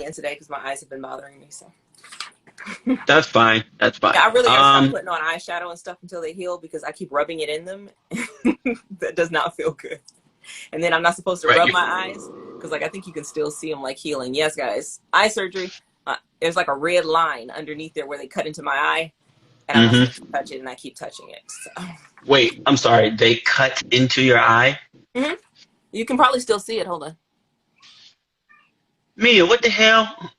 in today because my eyes have been bothering me. So That's fine. That's fine. yeah, I really gotta stop putting on eyeshadow and stuff until they heal because I keep rubbing it in them. That does not feel good. And then I'm not supposed to rub my eyes because like I think you can still see them like healing. Yes, guys, eye surgery. There's like a red line underneath there where they cut into my eye, and I'm not supposed to touch it, and I keep touching it. So. Wait, I'm sorry. They cut into your eye? You can probably still see it. Hold on. Mia, what the hell?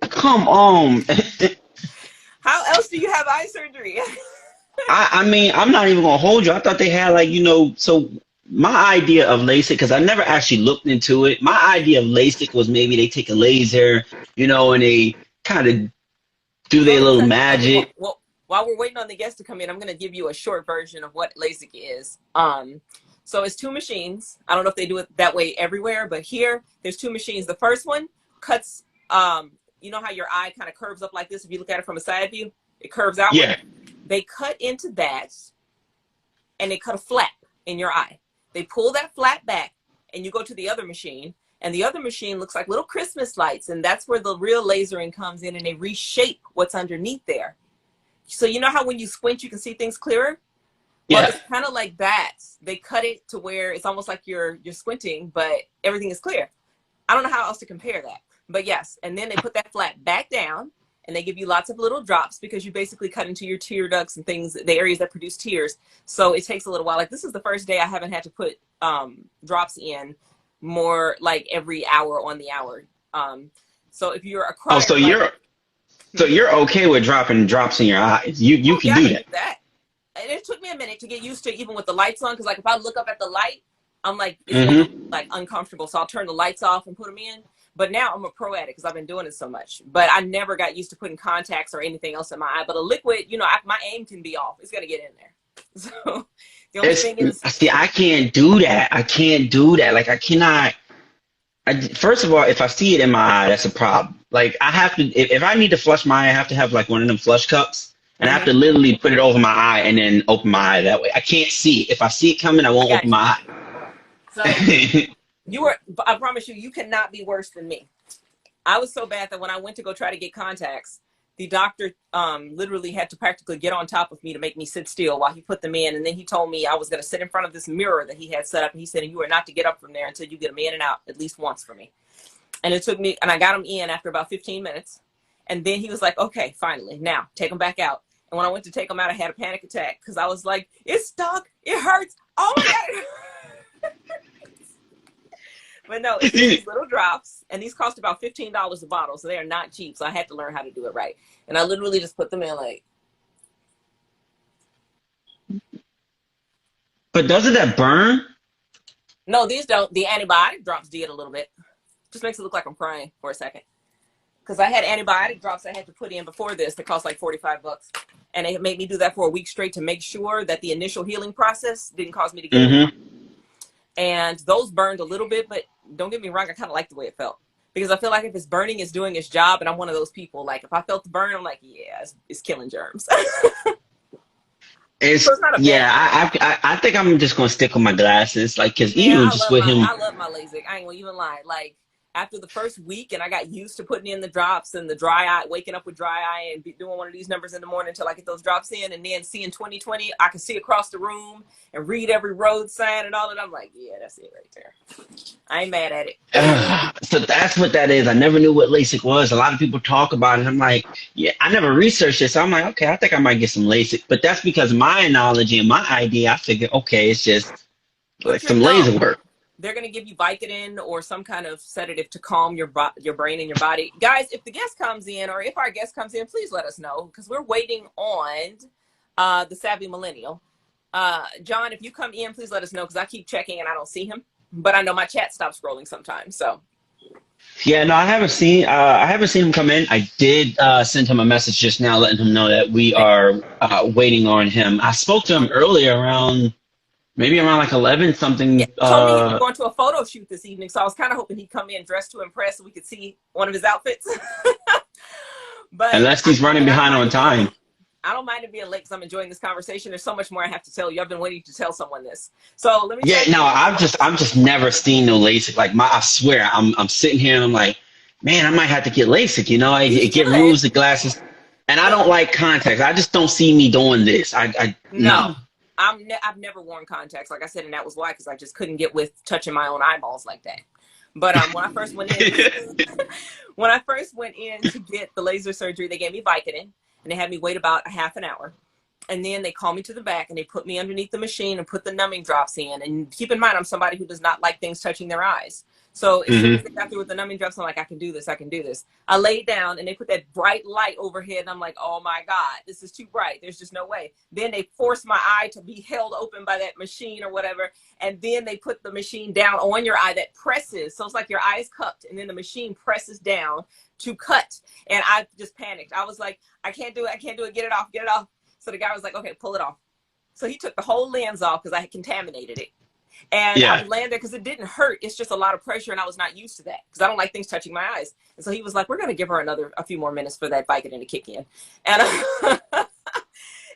Come on. How else do you have eye surgery? I mean, I'm not even gonna hold you. I thought they had like, so my idea of LASIK, because I never actually looked into it. My idea of LASIK was maybe they take a laser, and they kind of do their little magic. Well, while we're waiting on the guests to come in, I'm gonna give you a short version of what LASIK is. So it's 2 machines. I don't know if they do it that way everywhere, but here there's 2 machines. The first one cuts. You know how your eye kind of curves up like this? If you look at it from a side view, it curves outward. Yeah. They cut into that, and they cut a flap in your eye. They pull that flap back, and you go to the other machine, and the other machine looks like little Christmas lights, and that's where the real lasering comes in, and they reshape what's underneath there. So you know how when you squint, you can see things clearer? Yeah. Well, it's kind of like that. They cut it to where it's almost like you're squinting, but everything is clear. I don't know how else to compare that. But yes, and then they put that flap back down, and they give you lots of little drops because you basically cut into your tear ducts and things, the areas that produce tears. So it takes a little while. Like this is the first day I haven't had to put drops in more like every hour on the hour. So if you're a crier, so you're okay with dropping drops in your eyes. You can do that. And it took me a minute to get used to it, even with the lights on, because like if I look up at the light, I'm like it's like uncomfortable. So I'll turn the lights off and put them in. But now I'm a pro at it because I've been doing it so much. But I never got used to putting contacts or anything else in my eye. But a liquid, my aim can be off. It's gonna get in there. So the only thing is, see, I can't do that. I can't do that. Like I cannot. First of all, if I see it in my eye, that's a problem. Like I have to, if I need to flush my eye, I have to have like one of them flush cups, and I have to literally put it over my eye and then open my eye that way. I can't see it. If I see it coming, I won't open my eye. So I promise you cannot be worse than me. I was so bad that when I went to go try to get contacts, the doctor literally had to practically get on top of me to make me sit still while he put them in. And then he told me I was going to sit in front of this mirror that he had set up. And he said, you are not to get up from there until you get them in and out at least once for me. And it took me, and I got them in after about 15 minutes. And then he was like, okay, finally, now take them back out. And when I went to take them out, I had a panic attack because I was like, it's stuck. It hurts. Oh my God. But no, it's these little drops, and these cost about $15 a bottle, so they are not cheap. So I had to learn how to do it right. And I literally just put them in like. But doesn't that burn? No, these don't. The antibiotic drops did a little bit. Just makes it look like I'm crying for a second. Because I had antibiotic drops I had to put in before this that cost like $45. And they made me do that for a week straight to make sure that the initial healing process didn't cause me to get it. And those burned a little bit, but don't get me wrong, I kind of like the way it felt. Because I feel like if it's burning, it's doing its job. And I'm one of those people, like if I felt the burn, I'm like, yeah, it's killing germs. So it's not I think I'm just going to stick with my glasses. Like, because even just with him. I love my LASIK. I ain't going to even lie. Like, after the first week and I got used to putting in the drops and the dry eye, waking up with dry eye and doing one of these numbers in the morning until I get those drops in, and then seeing 20/20, I can see across the room and read every road sign and all of that. I'm like, yeah, that's it right there. I ain't mad at it. So that's what that is. I never knew what LASIK was. A lot of people talk about it. I'm like, yeah, I never researched it. So I'm like, okay, I think I might get some LASIK. But that's because my analogy and my idea, I figured, okay, it's just like some laser work. They're going to give you Vicodin or some kind of sedative to calm your brain and your body. Guys, if the guest comes in or if our guest comes in, please let us know because we're waiting on the Savvy Millennial. John, if you come in, please let us know because I keep checking and I don't see him. But I know my chat stops scrolling sometimes. So. Yeah, no, I haven't seen him come in. I did send him a message just now letting him know that we are waiting on him. I spoke to him earlier around like 11 something. Yeah, told me he was going to a photo shoot this evening, so I was kind of hoping he'd come in dressed to impress so we could see one of his outfits. But unless he's running behind on time. I don't mind it being late because I'm enjoying this conversation. There's so much more I have to tell you. I've been waiting to tell someone this. So let me Yeah, tell no, you. I'm just never seen no LASIK. Like I swear, I'm sitting here and I'm like, man, I might have to get LASIK. You know, You it should. removes the glasses, and I don't The like contacts. I just don't see me doing this. I no. No, I've never worn contacts, like I said, and that was why, because I just couldn't get with touching my own eyeballs like that. But when I first went in, when I first went in to get the laser surgery, they gave me Vicodin, and they had me wait about a half an hour. And then they called me to the back and they put me underneath the machine and put the numbing drops in. And keep in mind, I'm somebody who does not like things touching their eyes. So as soon as Hmm. they got through with the numbing drops, I'm like, I can do this. I can do this. I laid down and they put that bright light overhead. And I'm like, oh my God, this is too bright. There's just no way. Then they forced my eye to be held open by that machine or whatever. And then they put the machine down on your eye that presses. So it's like your eye is cupped and then the machine presses down to cut. And I just panicked. I was like, I can't do it. I can't do it. Get it off. Get it off. So the guy was like, okay, pull it off. So he took the whole lens off because I had contaminated it. And I Yeah. was laying there because it didn't hurt. It's just a lot of pressure. And I was not used to that because I don't like things touching my eyes. And so he was like, we're going to give her a few more minutes for that Vicodin to kick in. And,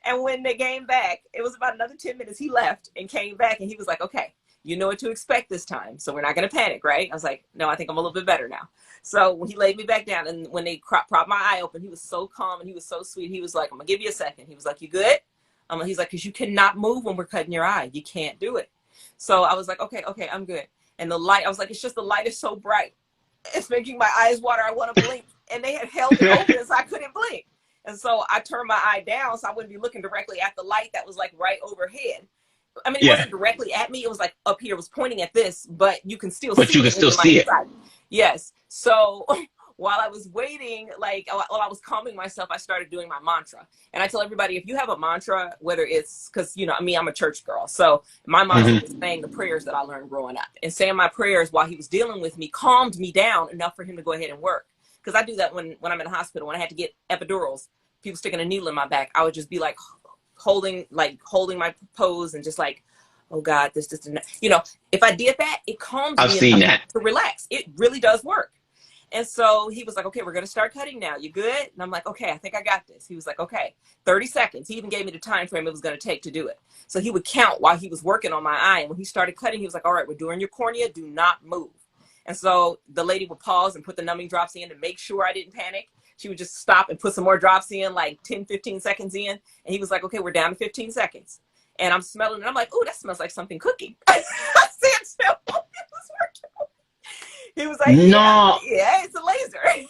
and when they came back, it was about another 10 minutes. He left and came back and he was like, okay, you know what to expect this time. So we're not going to panic, right? I was like, no, I think I'm a little bit better now. So when he laid me back down and when they propped my eye open, he was so calm and he was so sweet. He was like, I'm gonna give you a second. He was like, you good? He's like, because you cannot move when we're cutting your eye. You can't do it. So I was like, okay, I'm good. And the light, I was like, it's just the light is so bright. It's making my eyes water. I want to blink. And they had held it open so I couldn't blink. And so I turned my eye down so I wouldn't be looking directly at the light that was like right overhead. I mean, it Yeah. wasn't directly at me. It was like up here. It was pointing at this, but you can still But see you can it in still your line see of it. sight. Yes. So while I was waiting, like while I was calming myself, I started doing my mantra. And I tell everybody, if you have a mantra, whether it's because, you know, I mean, I'm a church girl. So my mantra Hmm. was saying the prayers that I learned growing up. And saying my prayers while he was dealing with me calmed me down enough for him to go ahead and work. Because I do that when I'm in the hospital, when I had to get epidurals, people sticking a needle in my back, I would just be like holding my pose and just like, oh God, this, you know, if I did that, it calms I've me seen enough that. to relax. It really does work. And so he was like, okay, we're going to start cutting now. You good? And I'm like, okay, I think I got this. He was like, okay, 30 seconds. He even gave me the time frame it was going to take to do it. So he would count while he was working on my eye. And when he started cutting, he was like, all right, we're doing your cornea. Do not move. And so the lady would pause and put the numbing drops in to make sure I didn't panic. She would just stop and put some more drops in, like 10, 15 seconds in. And he was like, okay, we're down to 15 seconds. And I'm smelling, and I'm like, oh, that smells like something cooking. I said, so it was working. He was like, No. yeah, it's a laser.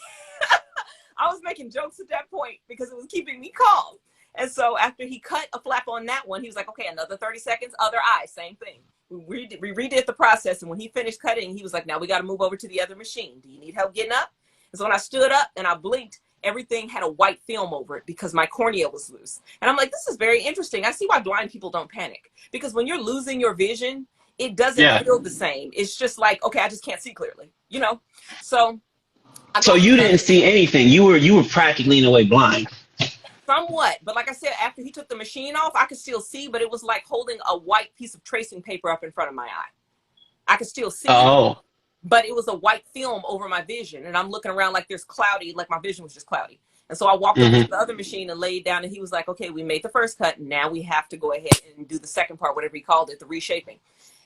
I was making jokes at that point because it was keeping me calm. And so after he cut a flap on that one, he was like, okay, another 30 seconds, other eye, same thing. We redid the process. And when he finished cutting, he was like, now we got to move over to the other machine. Do you need help getting up? And so when I stood up and I blinked, everything had a white film over it because my cornea was loose. And I'm like, this is very interesting. I see why blind people don't panic. Because when you're losing your vision, it doesn't Yeah. feel the same. It's just like, okay, I just can't see clearly, you know? So I So go you from that didn't see anything. You were practically in a way blind. somewhat. But like I said, after he took the machine off, I could still see, but it was like holding a white piece of tracing paper up in front of my eye. I could still see, Oh. but it was a white film over my vision. And I'm looking around like there's cloudy, like my vision was just cloudy. And so I walked over to Hmm. the other machine and laid down and he was like, okay, we made the first cut. Now we have to go ahead and do the second part, whatever he called it, the reshaping.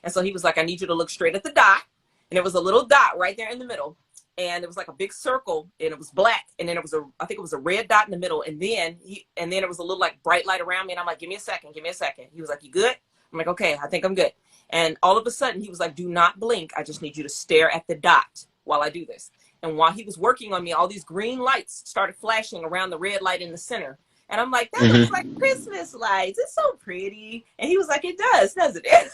And so he was like, I need you to look straight at the dot. And there was a little dot right there in the middle. And it was like a big circle and it was black. And then I think it was a red dot in the middle. And then it was a little like bright light around me. And I'm like, give me a second. He was like, you good? I'm like, okay, I think I'm good. And all of a sudden he was like, do not blink. I just need you to stare at the dot while I do this. And while he was working on me, all these green lights started flashing around the red light in the center. And I'm like, that looks like Hmm. Christmas lights. It's so pretty. And he was like, it does, doesn't it?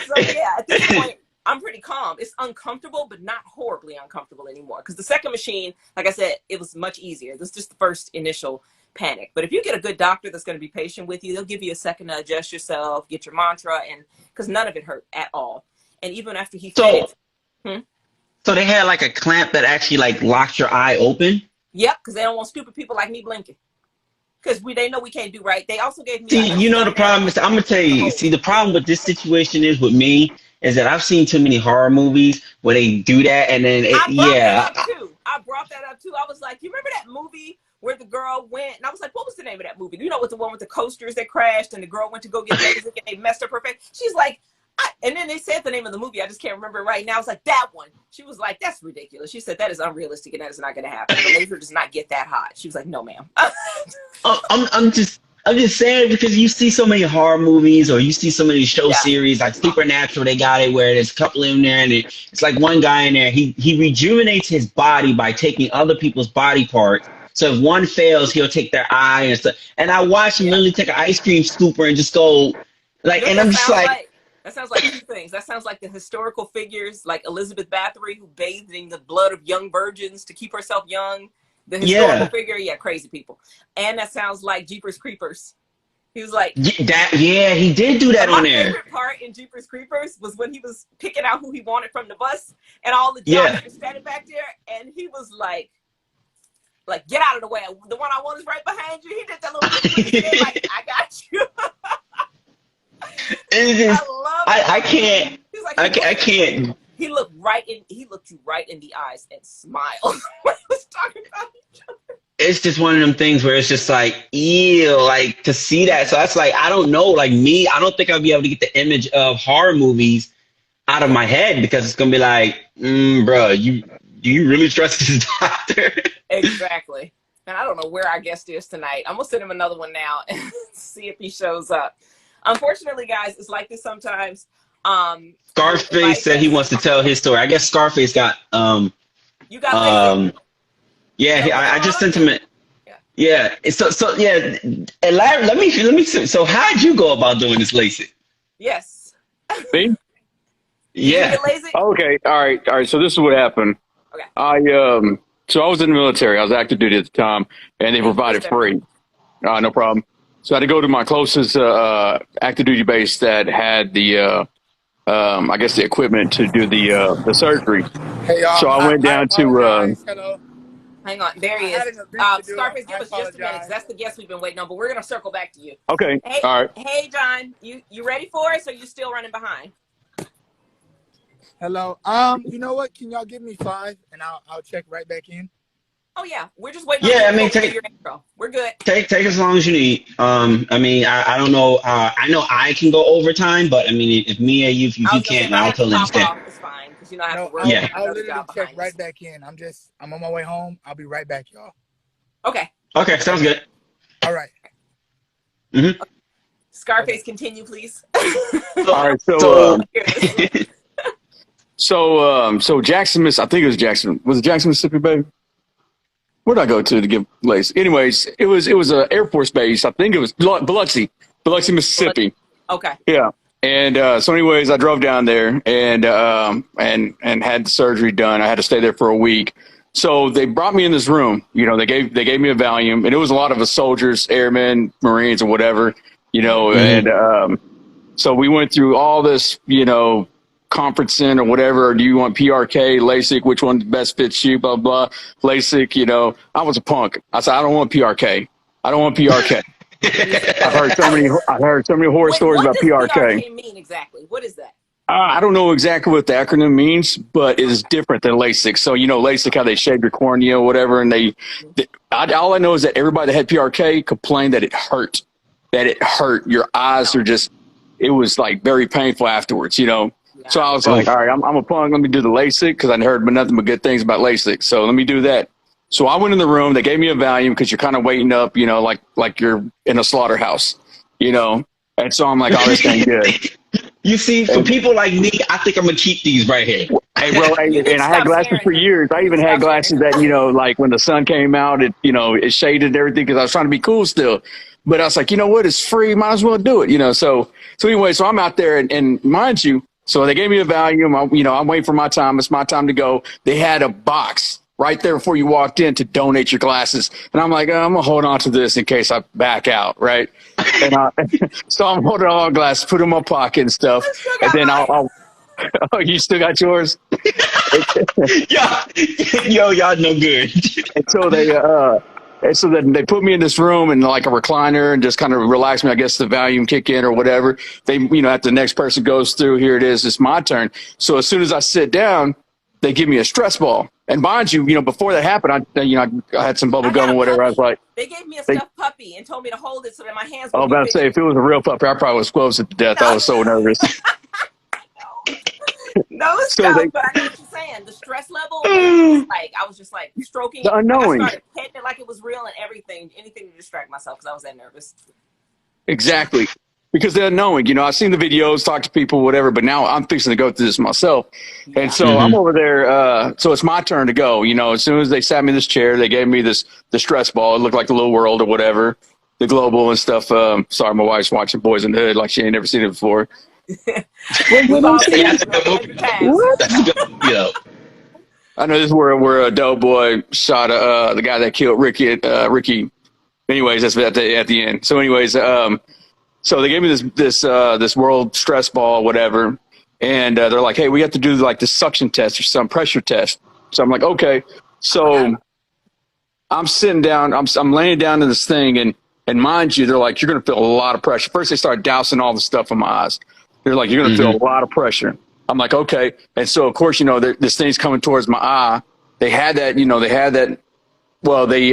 So yeah, at this point, I'm pretty calm. It's uncomfortable, but not horribly uncomfortable anymore. Because the second machine, like I said, it was much easier. This is just the first initial panic. But if you get a good doctor that's going to be patient with you, they'll give you a second to adjust yourself, get your mantra, and because none of it hurt at all. And even after he So finished, hmm? so they had like a clamp that actually like locks your eye open. Yep, because they don't want stupid people like me blinking. Because they know we can't do right. They also gave me like See, a you know the step down problem is, I'm gonna tell to you. hold. See, the problem with this situation is with me is that I've seen too many horror movies where they do that, and then I brought that yeah, up too. I was like, you remember that movie where the girl went, and I was like, what was the name of that movie? You know, with the one with the coasters that crashed, and the girl went to go get LASIK, and they messed up her face. She's like, and then they said the name of the movie. I just can't remember it right now. I was like, that one. She was like, that's ridiculous. She said, that is unrealistic, and that is not going to happen. The laser does not get that hot. She was like, no, ma'am. I'm just saying, because you see so many horror movies, or you see so many show series like Supernatural. They got it where there's a couple in there, and it's like one guy in there. He rejuvenates his body by taking other people's body parts. So if one fails, he'll take their eye and stuff. And I watch him literally take an ice cream scooper and just go like, and I'm just like. That sounds like two things. That sounds like the historical figures, like Elizabeth Bathory, who bathed in the blood of young virgins to keep herself young. The historical figure, crazy people. And that sounds like Jeepers Creepers. He was like, he did do that on there. My favorite part in Jeepers Creepers was when he was picking out who he wanted from the bus, and all the jocks were standing back there, and he was like, get out of the way. The one I want is right behind you. He did that little like, I got you. I can't. He's like, I can't. He looked you right in the eyes and smiled when he was talking about each other. It's just one of them things where it's just like, ew, like to see that. So that's like, I don't know, like me, I don't think I'll be able to get the image of horror movies out of my head, because it's gonna be like, bro, do you really trust this doctor? Exactly. And I don't know where our guest is tonight. I'm gonna send him another one now and see if he shows up. Unfortunately, guys, it's like this sometimes. Scarface said he wants to tell his story. I guess Scarface got you got I just sent him it. Yeah. So yeah. Let me. So how'd you go about doing this LASIK? Yes. Me? Yeah. Okay. All right. So this is what happened. Okay. So I was in the military. I was active duty at the time, and they provided free. No problem. So I had to go to my closest active duty base that had the I guess the equipment to do the surgery. Hey, y'all. So I went down to hello. Hang on, there he is. Scarface, give us just a minute. That's the guest we've been waiting on, but we're gonna circle back to you. Okay. Hey, all right. Hey, John, you ready for us, or you still running behind? Hello. You know what? Can y'all give me 5 and I'll check right back in? Oh yeah, we're just waiting. Yeah, on you take your intro. We're good. Take as long as you need. I mean, I don't know. I know I can go overtime, but I mean, if me or you, if you can't, I'll totally understand. It's fine, because you know I have to work. I'll literally check right back in. I'm on my way home. I'll be right back, y'all. Okay. Okay, sounds good. All right. Mm-hmm. Scarface, continue, please. All right. So Jackson, I think it was Jackson. Was it Jackson, Mississippi, baby? Where'd I go to get lace? Anyways, it was an Air Force base. I think it was Biloxi, Mississippi. Okay. Yeah. And so anyways, I drove down there and had the surgery done. I had to stay there for a week. So they brought me in this room. You know, they gave me a Valium, and it was a lot of us soldiers, airmen, Marines, or whatever. You know, and so we went through all this, you know, conferencing or whatever. Or do you want PRK, LASIK? Which one best fits you? Blah blah. LASIK. You know, I was a punk. I said, I don't want PRK. I don't want PRK. I've heard so many horror stories about PRK. What does PRK mean exactly? What is that? I don't know exactly what the acronym means, but it is different than LASIK. So, you know, LASIK, how they shave your cornea or whatever. And all I know is that everybody that had PRK complained that it hurt. Your eyes are just, it was like very painful afterwards, you know. Yeah. So I was like, all right, I'm a punk. Let me do the LASIK, because I heard nothing but good things about LASIK. So let me do that. So I went in the room. They gave me a Valium, because you're kind of waiting up, you know, like you're in a slaughterhouse, you know. And so I'm like, oh, this ain't good. You see, for people like me, I think I'm going to keep these right here. Hey, bro, and I had glasses for years. I even had glasses that, you know, like when the sun came out, it shaded everything, because I was trying to be cool still. But I was like, you know what? It's free. Might as well do it, you know. So anyway, so I'm out there, and mind you, so they gave me a Valium. I'm waiting for my time. It's my time to go. They had a box right there before you walked in to donate your glasses. And I'm like, I'm going to hold on to this in case I back out, right? And so I'm holding all the glasses, put them in my pocket and stuff. And then I'll oh, you still got yours? Yo, y'all no good. And so then they put me in this room in like a recliner and just kind of relax me. I guess the Valium kick in or whatever. They, after the next person goes through, here it is, it's my turn. So as soon as I sit down, they give me a stress ball. And mind you, before that happened, I had some bubble gum or whatever. I was like, they gave me a stuffed puppy and told me to hold it so that my hands would I was about to say, if it was a real puppy, I probably was close to death. I was so nervous. No, So but I know what you're saying. The stress level, I was just like stroking the it. unknowing. I started petting it like it was real and everything, anything to distract myself because I was that nervous. Exactly. Because the unknowing, I've seen the videos, talked to people, whatever, but now I'm fixing to go through this myself. Yeah. And so I'm over there. So it's my turn to go. As soon as they sat me in this chair, they gave me the stress ball. It looked like the little world or whatever, the global and stuff. Sorry, my wife's watching Boys in the Hood like she ain't never seen it before. I know this is where a Doughboy shot the guy that killed Ricky. Anyways, that's at the end. So anyways, so they gave me this world stress ball, whatever, and they're like, hey, we have to do like this suction test or some pressure test. So I'm like, okay. So I'm sitting down, I'm laying down in this thing, and mind you, they're like, you're gonna feel a lot of pressure. First, they start dousing all the stuff in my eyes. They're like, you're gonna feel a lot of pressure. I'm like, okay. And so of course, this thing's coming towards my eye. They had that. Well, they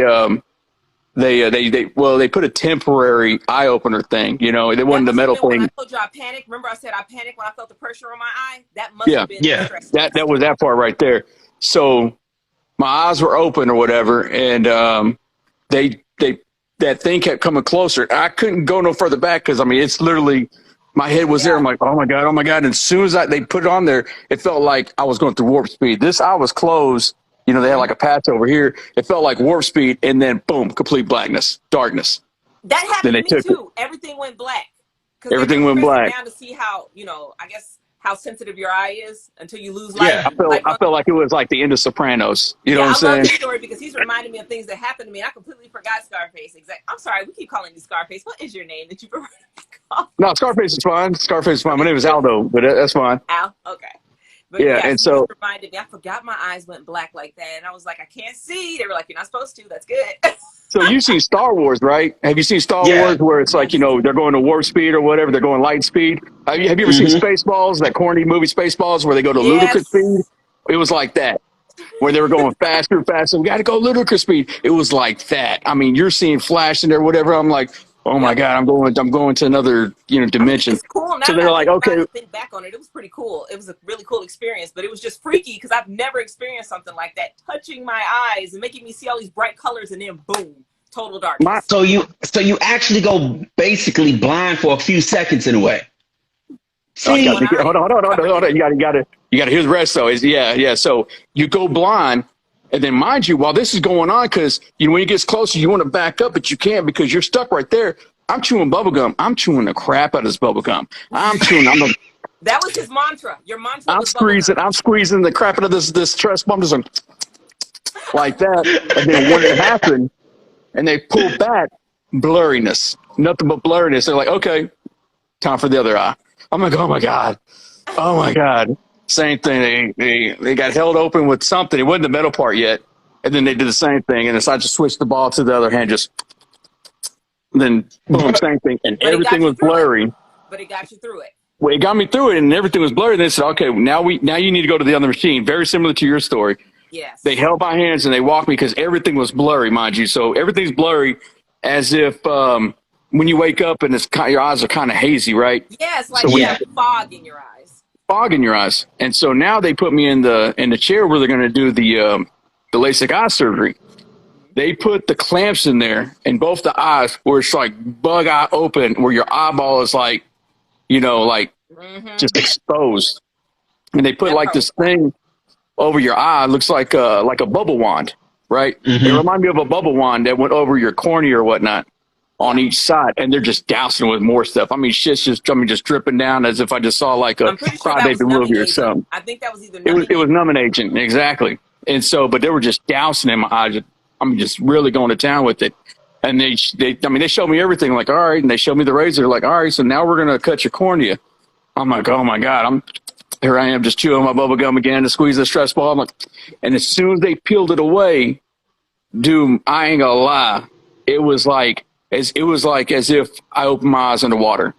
put a temporary eye opener thing. They wasn't the metal thing. When I told you I panicked. Remember I said I panicked when I felt the pressure on my eye. That must have been stress. That was that part right there. So my eyes were open or whatever, and that thing kept coming closer. I couldn't go no further back because it's literally. My head was there. I'm like, oh my God. And as soon as they put it on there, it felt like I was going through warp speed. This eye was closed. They had like a patch over here. It felt like warp speed, and then boom, complete blackness, darkness. That happened to me too. Everything went black. Everything went black. Down to see how, I guess how sensitive your eye is until you lose light. Yeah, I felt like it was like the end of Sopranos. You know what I'm saying? I love this story because he's reminding me of things that happened to me. And I completely forgot Scarface. I'm sorry, we keep calling you Scarface. What is your name that you prefer to be called? No, Scarface is fine. Scarface is fine. My name is Aldo, but that's fine. Al, okay. But and so reminded me, I forgot my eyes went black like that, and I was like, I can't see. They were like, you're not supposed to. That's good. So you've seen Star Wars, right? Have you seen Star Wars where it's like, they're going to warp speed or whatever, they're going light speed? Have you ever seen Spaceballs, that corny movie Spaceballs, where they go to ludicrous speed? It was like that, where they were going faster and faster. We got to go ludicrous speed. It was like that. You're seeing Flash in there, whatever. I'm like, oh my God, I'm going to another, dimension. It's cool. Now so they're like, okay. Think back on it. It was pretty cool. It was a really cool experience, but it was just freaky because I've never experienced something like that, touching my eyes and making me see all these bright colors, and then boom, total darkness. So you actually go basically blind for a few seconds in a way. See, hold on. You got to hear the rest though. So you go blind. And then, mind you, while this is going on, because when it gets closer, you want to back up, but you can't because you're stuck right there. I'm chewing bubble gum. I'm chewing the crap out of this bubble gum. That was his mantra. Your mantra. I'm squeezing the crap out of this stress bump, just like that. And then when it happened, and they pulled back, blurriness, nothing but blurriness. They're like, okay, time for the other eye. I'm like, oh my God. Same thing. They got held open with something. It wasn't the metal part yet. And then they did the same thing. And I just switched the ball to the other hand, then boom, same thing. And everything was blurry. But it got you through it. Well, it got me through it, and everything was blurry. And they said, okay, now you need to go to the other machine. Very similar to your story. Yes. They held my hands and they walked me because everything was blurry, mind you. So everything's blurry as if when you wake up and your eyes are kind of hazy, right? Yeah, it's like you have fog in your eyes. Fog in your eyes. And so now they put me in the chair where they're going to do the LASIK eye surgery. They put the clamps in there in both the eyes where it's like bug eye open, where your eyeball is like, just exposed. And they put like this thing over your eye. It looks like a bubble wand, right? It reminded me of a bubble wand that went over your cornea or whatnot on each side. And they're just dousing with more stuff. Shit's just dripping down as if I just saw like a crybaby movie or something. I think that was either numbing it was numbing agent, exactly. And so, but they were just dousing in my eyes. Just really going to town with it. And they showed me everything, like, all right. And they showed me the razor, like, all right, so now we're going to cut your cornea. I'm like, oh my God, here I am just chewing my bubble gum again to squeeze the stress ball. I'm like, and as soon as they peeled it away, dude, I ain't gonna lie. It was like as if I opened my eyes underwater,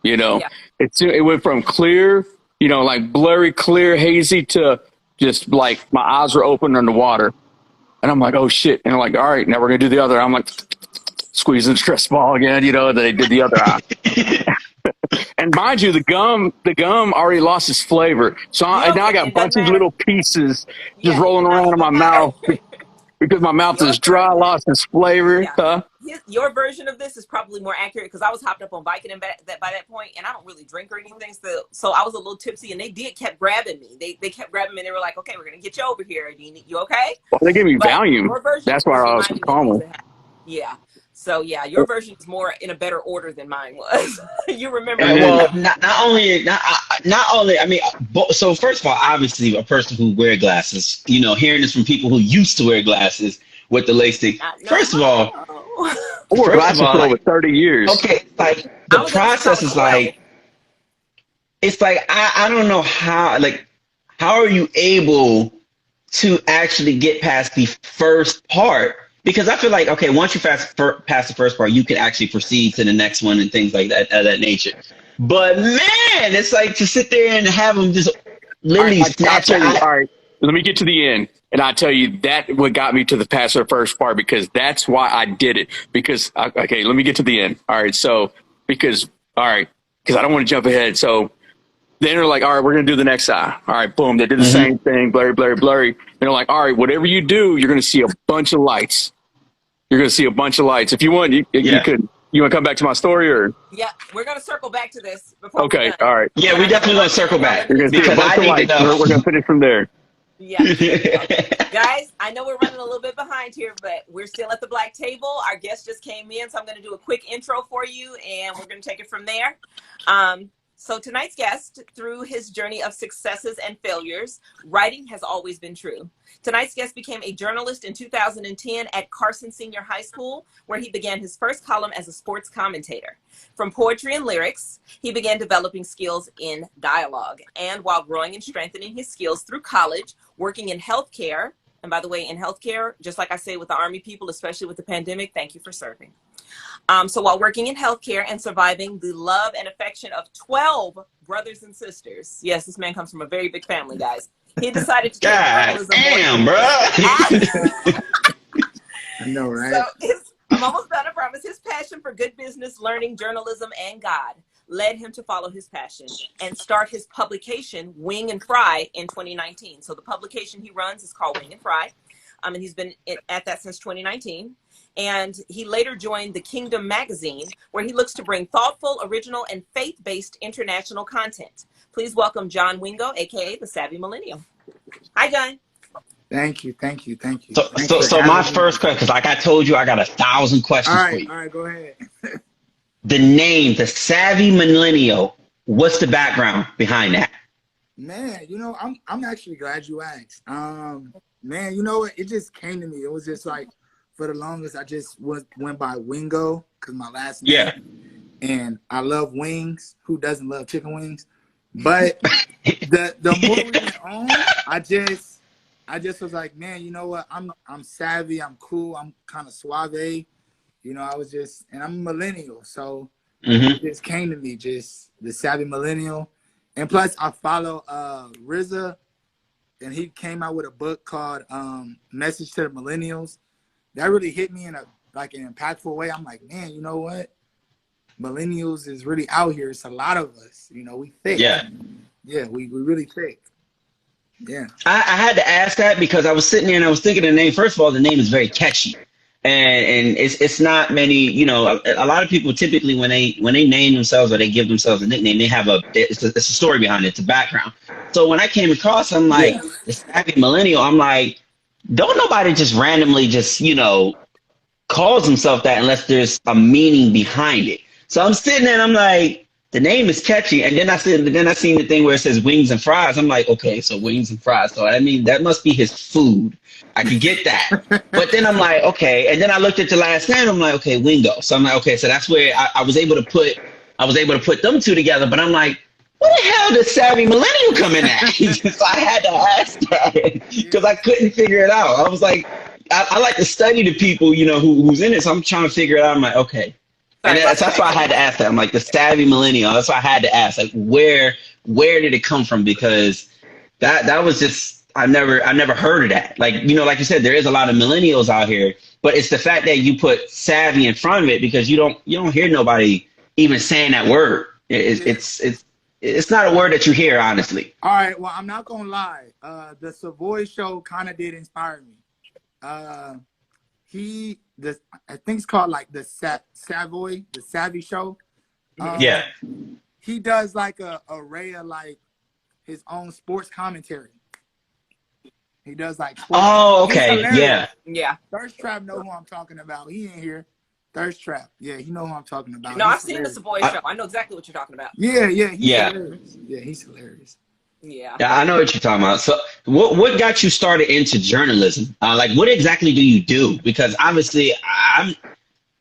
It went from clear, like blurry, clear, hazy to just like my eyes were open underwater. And I'm like, oh shit. And I'm like, all right, now we're going to do the other eye. I'm like, squeezing the stress ball again, you know, they did the other eye. And mind you, the gum already lost its flavor. So now I got a bunch of little pieces just rolling around in my mouth because my mouth is dry, lost its flavor. Yeah. Your version of this is probably more accurate because I was hopped up on Vicodin by that point, and I don't really drink or anything. So I was a little tipsy, and they kept grabbing me. They kept grabbing me, and they were like, okay, we're going to get you over here. You okay? Well, they gave me Valium. That's why I was calm. Yeah. So yeah, your version is more in a better order than mine was. You remember? Well, not only. I mean, so first of all, obviously, a person who wear glasses, you know, hearing this from people who used to wear glasses with the LASIK. First of all, I wore glasses for over 30 years. Okay, like the process is like, it's like I don't know how are you able to actually get past the first part? Because I feel like, okay, once you pass the first part, you can actually proceed to the next one and things like that, of that nature. But man, it's like to sit there and have them just literally snatch it. All right, let me get to the end. And I tell you, that what got me to the past the first part, because that's why I did it. Because, okay, let me get to the end. All right, because I don't want to jump ahead. So then they're like, all right, we're going to do the next eye. All right, boom. They did the same thing, blurry, blurry, blurry. They're like, all right, whatever you do, you're going to see a bunch of lights. You're going to see a bunch of lights. If you want, you want to come back to my story or? Yeah, we're going to circle back to this. Okay, all right. Yeah, we definitely going to circle back. You're going to see a bunch of lights. We're going to finish from there. Yeah. Okay. Guys, I know we're running a little bit behind here, but we're still at the black table. Our guest just came in, so I'm going to do a quick intro for you, and we're going to take it from there. So tonight's guest, through his journey of successes and failures, writing has always been true. Tonight's guest became a journalist in 2010 at Carson Senior High School, where he began his first column as a sports commentator. From poetry and lyrics, he began developing skills in dialogue. And while growing and strengthening his skills through college, working in healthcare, and by the way, in healthcare, just like I say with the Army people, especially with the pandemic, thank you for serving. So while working in healthcare and surviving the love and affection of 12 brothers and sisters, yes, this man comes from a very big family, guys. He decided to take journalism. Damn, bro. I know, right? So I'm almost done, I promise. His passion for good business, learning, journalism, and God led him to follow his passion and start his publication, Wing and Fry, in 2019. So the publication he runs is called Wing and Fry. And he's been at that since 2019. And he later joined The Kingdom magazine, where he looks to bring thoughtful, original, and faith-based international content. Please welcome John Wingo, aka the Savvy Millennial. Hi, John. Thank you. So my first question, because like I told you, I got 1,000 questions for you. All right, go ahead. The name, the Savvy Millennial, what's the background behind that? Man, you know, I'm actually glad you asked. Man, you know what? It just came to me. It was just like, for the longest, I just went by Wingo because my last name. Yeah. And I love wings. Who doesn't love chicken wings? But the more we went on, I just was like, man, you know what? I'm savvy. I'm cool. I'm kind of suave. You know, and I'm a millennial. So it just came to me, just the Savvy Millennial. And plus, I follow RZA, and he came out with a book called Message to the Millennials. That really hit me in an impactful way. I'm like, man, you know what? Millennials is really out here. It's a lot of us. You know, we thick. Yeah. Yeah, we really thick. Yeah. I had to ask that because I was sitting there and I was thinking the name. First of all, the name is very catchy. And it's not many, you know, a lot of people typically when they name themselves or they give themselves a nickname, they have it's a story behind it, it's a background. So when I came across, I'm like, the Savvy Millennial, I'm like, don't nobody just randomly just, you know, calls himself that unless there's a meaning behind it. So I'm sitting there and I'm like, the name is catchy. And then I seen the thing where it says wings and fries. I'm like, okay, so wings and fries. So I mean, that must be his food. I could get that. But then I'm like, okay. And then I looked at the last name. I'm like, okay, Wingo. So I'm like, okay, so that's where I was able to put them two together. But I'm like, where the hell did Savvy Millennial come in at? So I had to ask that because I couldn't figure it out. I was like, I like to study the people, you know, who's in it. So I'm trying to figure it out. I'm like, okay. And that's why I had to ask that. I'm like, the Savvy Millennial. That's why I had to ask, like, where did it come from? Because that was just, I never heard of that. Like, you know, like you said, there is a lot of millennials out here, but it's the fact that you put savvy in front of it because you don't hear nobody even saying that word. It's not a word that you hear, honestly. All right, well, I'm not gonna lie. The Savoy show kind of did inspire me. I think it's called like the Savoy, the Savvy show. Yeah. He does like a array of like his own sports commentary. He does like sports. Oh, okay. Yeah. Yeah. Thirst Trap know who I'm talking about. He ain't here. Thirst Trap. Yeah, he know who I'm talking about. No, I've seen the Savoy show. I know exactly what you're talking about. Yeah. He's hilarious. Yeah, he's hilarious. Yeah. Yeah, I know what you're talking about. So what got you started into journalism? Like, what exactly do you do? Because obviously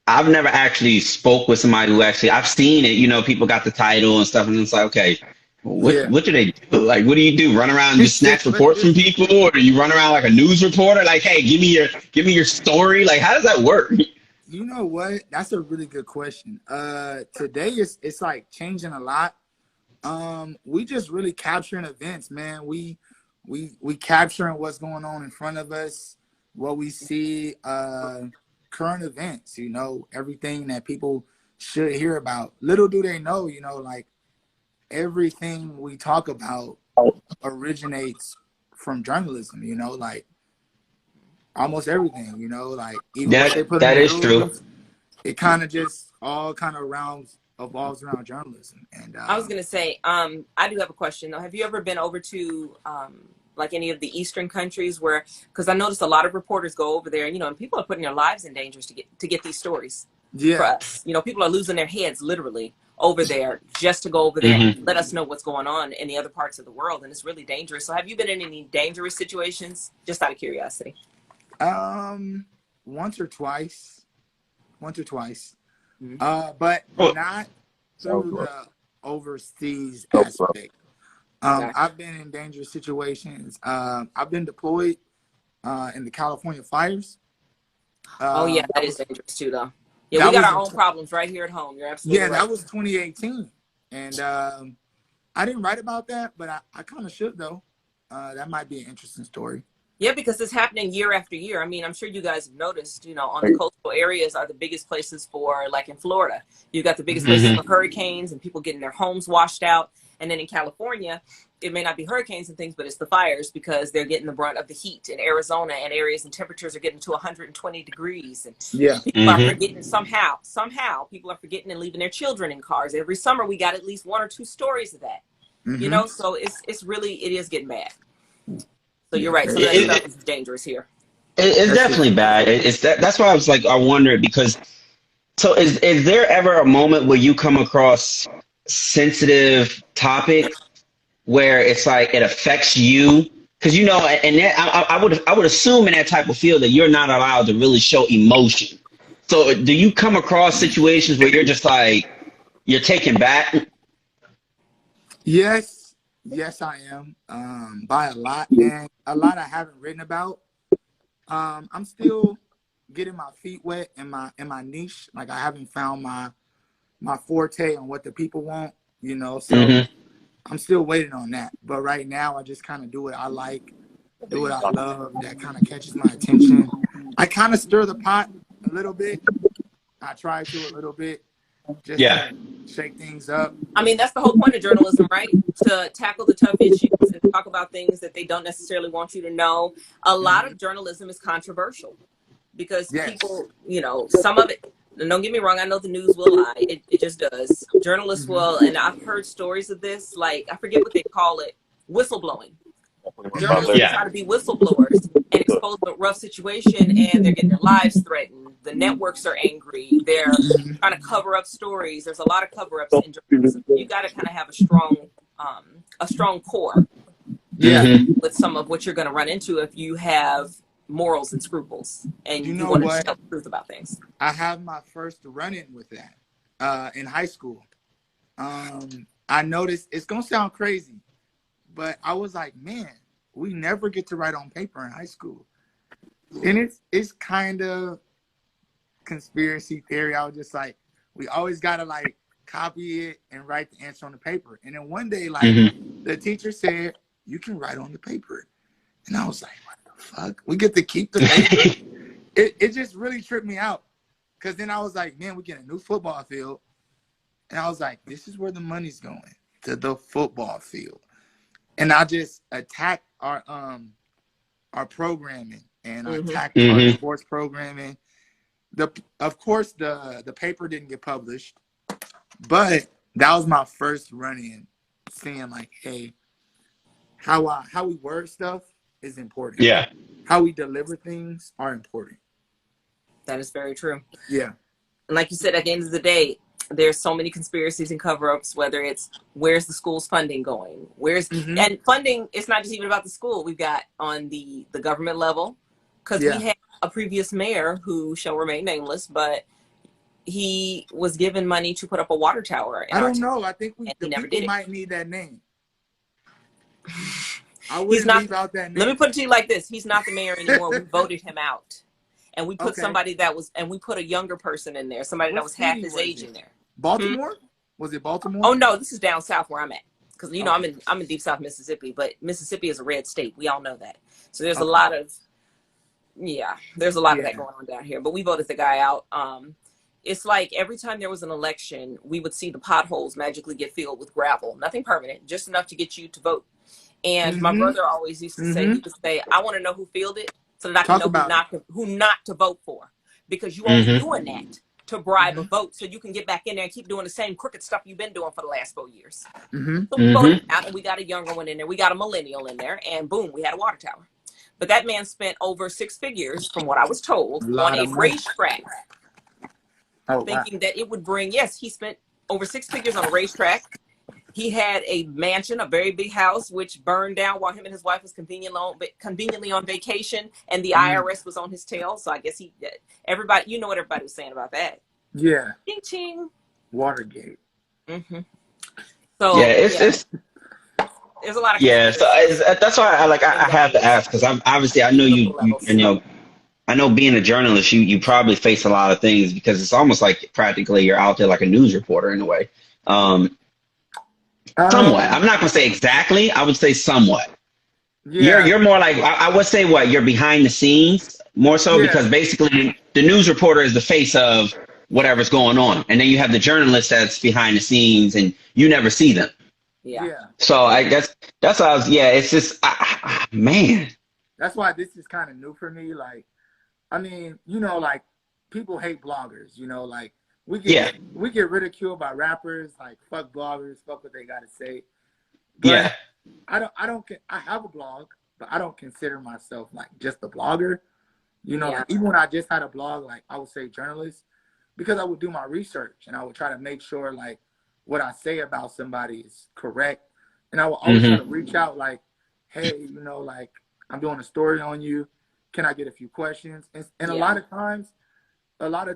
I've never actually spoke with somebody who actually, I've seen it, you know, people got the title and stuff, and it's like, okay, what do they do? Like, what do you do? Run around and just snatch reports from people, or do you run around like a news reporter? Like, hey, give me your story. Like, how does that work? You know what? That's a really good question. Today it's like changing a lot. We just really capturing events, man. We capturing what's going on in front of us, what we see, current events, you know, everything that people should hear about. Little do they know, you know, like everything we talk about originates from journalism, you know, like almost everything, you know, like even what they put that in is the true. news, it kind of just all kind of evolves around journalism. And I was gonna say, I do have a question though. Have you ever been over to like any of the Eastern countries where, because I noticed a lot of reporters go over there, and you know, and people are putting their lives in danger to get these stories for us. You know, people are losing their heads literally over there just to go over there and let us know what's going on in the other parts of the world, and it's really dangerous. So have you been in any dangerous situations, just out of curiosity? Once or twice, Mm-hmm. but not through the overseas aspect. I've been in dangerous situations. I've been deployed in the California fires. Oh yeah, that is dangerous too, though. Yeah, we got our own problems right here at home. You're absolutely right. Yeah, that was 2018, and I didn't write about that, but I kind of should though. That might be an interesting story. Yeah, because it's happening year after year. I mean, I'm sure you guys have noticed, you know, on the coastal areas are the biggest places for, like in Florida, you've got the biggest places for hurricanes and people getting their homes washed out. And then in California, it may not be hurricanes and things, but it's the fires because they're getting the brunt of the heat. In Arizona and areas and temperatures are getting to 120 degrees. And people are forgetting somehow people are forgetting and leaving their children in cars. Every summer we got at least one or two stories of that, you know, so it is getting bad. So you're right. Some of that stuff is dangerous here. It's definitely bad. That's why I was like, I wondered because. So is there ever a moment where you come across sensitive topic where it's like it affects you? Because you know, and I would assume in that type of field that you're not allowed to really show emotion. So do you come across situations where you're just like you're taken back? Yes, I am. By a lot, and a lot I haven't written about. I'm still getting my feet wet in my niche. Like I haven't found my forte on what the people want, you know. So I'm still waiting on that. But right now, I just kind of do what I like, do what I love. That kind of catches my attention. I kind of stir the pot a little bit. I try to a little bit. Just to shake things up. I mean, that's the whole point of journalism, right? To tackle the tough issues and talk about things that they don't necessarily want you to know. A lot of journalism is controversial because people, you know, some of it, and don't get me wrong, I know the news will lie. It just does. Journalists will, and I've heard stories of this, like, I forget what they call it, whistleblowing. Journalists try to be whistleblowers and expose a rough situation, and they're getting their lives threatened. The networks are angry. They're trying to cover up stories. There's a lot of cover-ups in journalism. You got to kind of have a strong core with some of what you're going to run into if you have morals and scruples and you want to tell the truth about things. I have my first run-in with that in high school. I noticed, it's going to sound crazy, but I was like, man, we never get to write on paper in high school. And it's kind of conspiracy theory. I was just like, we always got to like copy it and write the answer on the paper. And then one day, like the teacher said, you can write on the paper. And I was like, what the fuck? We get to keep the paper? It just really tripped me out. Because then I was like, man, we get a new football field. And I was like, this is where the money's going, to the football field. And I just attacked our programming, and I attacked our sports programming. Of course, the paper didn't get published, but that was my first run-in, saying like, hey, how we word stuff is important. Yeah. How we deliver things are important. That is very true. Yeah. And like you said, at the end of the day, there's so many conspiracies and cover-ups, whether it's where's the school's funding going, and funding, it's not just even about the school. We've got on the government level, because we had a previous mayor who shall remain nameless, but he was given money to put up a water tower. I don't know. I think the people might need that name. I wouldn't leave out that name. Let me put it to you like this. He's not the mayor anymore. We voted him out. And we put somebody we put a younger person in there, somebody that was half his age in there. Baltimore? Was it Baltimore? Oh no, this is down south where I'm at. Because I'm in deep South Mississippi, but Mississippi is a red state. We all know that. So there's a lot of there's a lot of that going on down here. But we voted the guy out. It's like every time there was an election, we would see the potholes magically get filled with gravel. Nothing permanent, just enough to get you to vote. And my brother always used to say, he would say, I want to know who filled it so that I can know who not to vote for. Because you only doing that to bribe a vote so you can get back in there and keep doing the same crooked stuff you've been doing for the last 4 years. So we voted out, and we got a younger one in there. We got a millennial in there, and boom, we had a water tower. But that man spent over 6 figures, from what I was told, on a racetrack. Thinking that it would bring, he spent over 6 figures on a racetrack. He had a mansion, a very big house, which burned down while him and his wife was conveniently on vacation, and the IRS was on his tail. So I guess everybody, you know what everybody was saying about that. Yeah. Ching ching. Watergate. So it's there's a lot of so that's why I have to ask, because I know you I know being a journalist, you probably face a lot of things, because it's almost like practically you're out there like a news reporter in a way. Somewhat. I'm not gonna say exactly. I would say somewhat. Yeah. You're more like, I would say you're behind the scenes more so, because basically the news reporter is the face of whatever's going on, and then you have the journalist that's behind the scenes, and you never see them. Yeah. So I guess that's why it's just man. That's why this is kind of new for me. Like, I mean, like people hate bloggers. Like. We get ridiculed by rappers, like fuck bloggers, fuck what they gotta say. But I have a blog, but I don't consider myself like just a blogger. Like, even when I just had a blog, like I would say journalist, because I would do my research and I would try to make sure like what I say about somebody is correct. And I would always try to reach out like, hey, like I'm doing a story on you. Can I get a few questions? And a lot of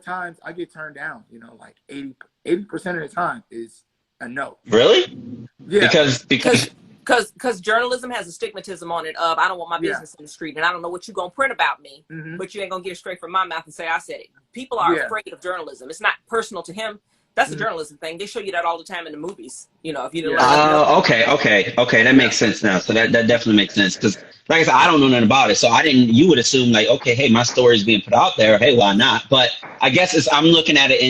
times I get turned down, like 80% of the time is a no. Really? Yeah. Because journalism has a stigmatism on it of, I don't want my business in the street, and I don't know what you're going to print about me, but you ain't going to get it straight from my mouth and say I said it. People are afraid of journalism. It's not personal to him. That's a journalism thing. They show you that all the time in the movies. If you didn't okay. That makes sense now. So that definitely makes sense, because like I said, I don't know nothing about it. So you would assume like, okay, hey, my story is being put out there. Hey, why not? But I guess I'm looking at it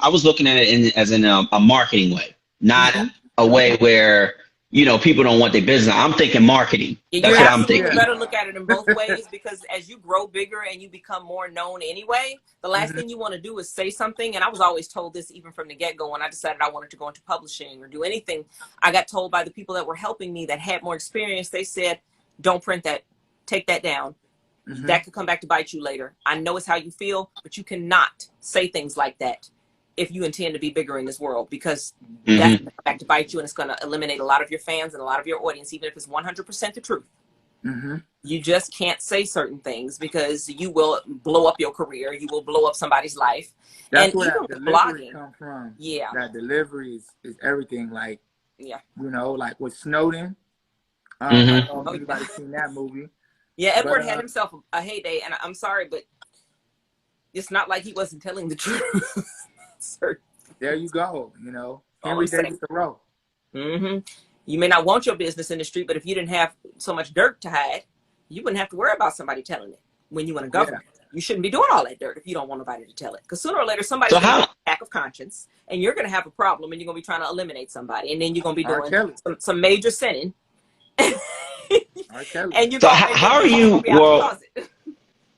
I was looking at it as in a marketing way, not a way where, people don't want their business. I'm thinking marketing. That's what I'm thinking. You better look at it in both ways, because as you grow bigger and you become more known anyway, the last thing you want to do is say something. And I was always told this even from the get-go when I decided I wanted to go into publishing or do anything. I got told by the people that were helping me that had more experience, they said, don't print that. Take that down. That could come back to bite you later. I know it's how you feel, but you cannot say things like that if you intend to be bigger in this world, because that's going to come back to bite you, and it's going to eliminate a lot of your fans and a lot of your audience, even if it's 100% the truth. You just can't say certain things, because you will blow up your career. You will blow up somebody's life. That's where that delivery comes from. Yeah. That delivery is everything. Like, like with Snowden. I don't know if anybody's seen that movie. Yeah, Edward had himself a heyday, and I'm sorry, but it's not like he wasn't telling the truth. There you go. Henry David Thoreau. You may not want your business in the street, but if you didn't have so much dirt to hide, you wouldn't have to worry about somebody telling it when you in a government. You shouldn't be doing all that dirt if you don't want nobody to tell it. Because sooner or later, somebody's going to have a lack of conscience, and you're going to have a problem, and you're going to be trying to eliminate somebody, and then you're going to be doing some major sinning. And you're so how are you? Well,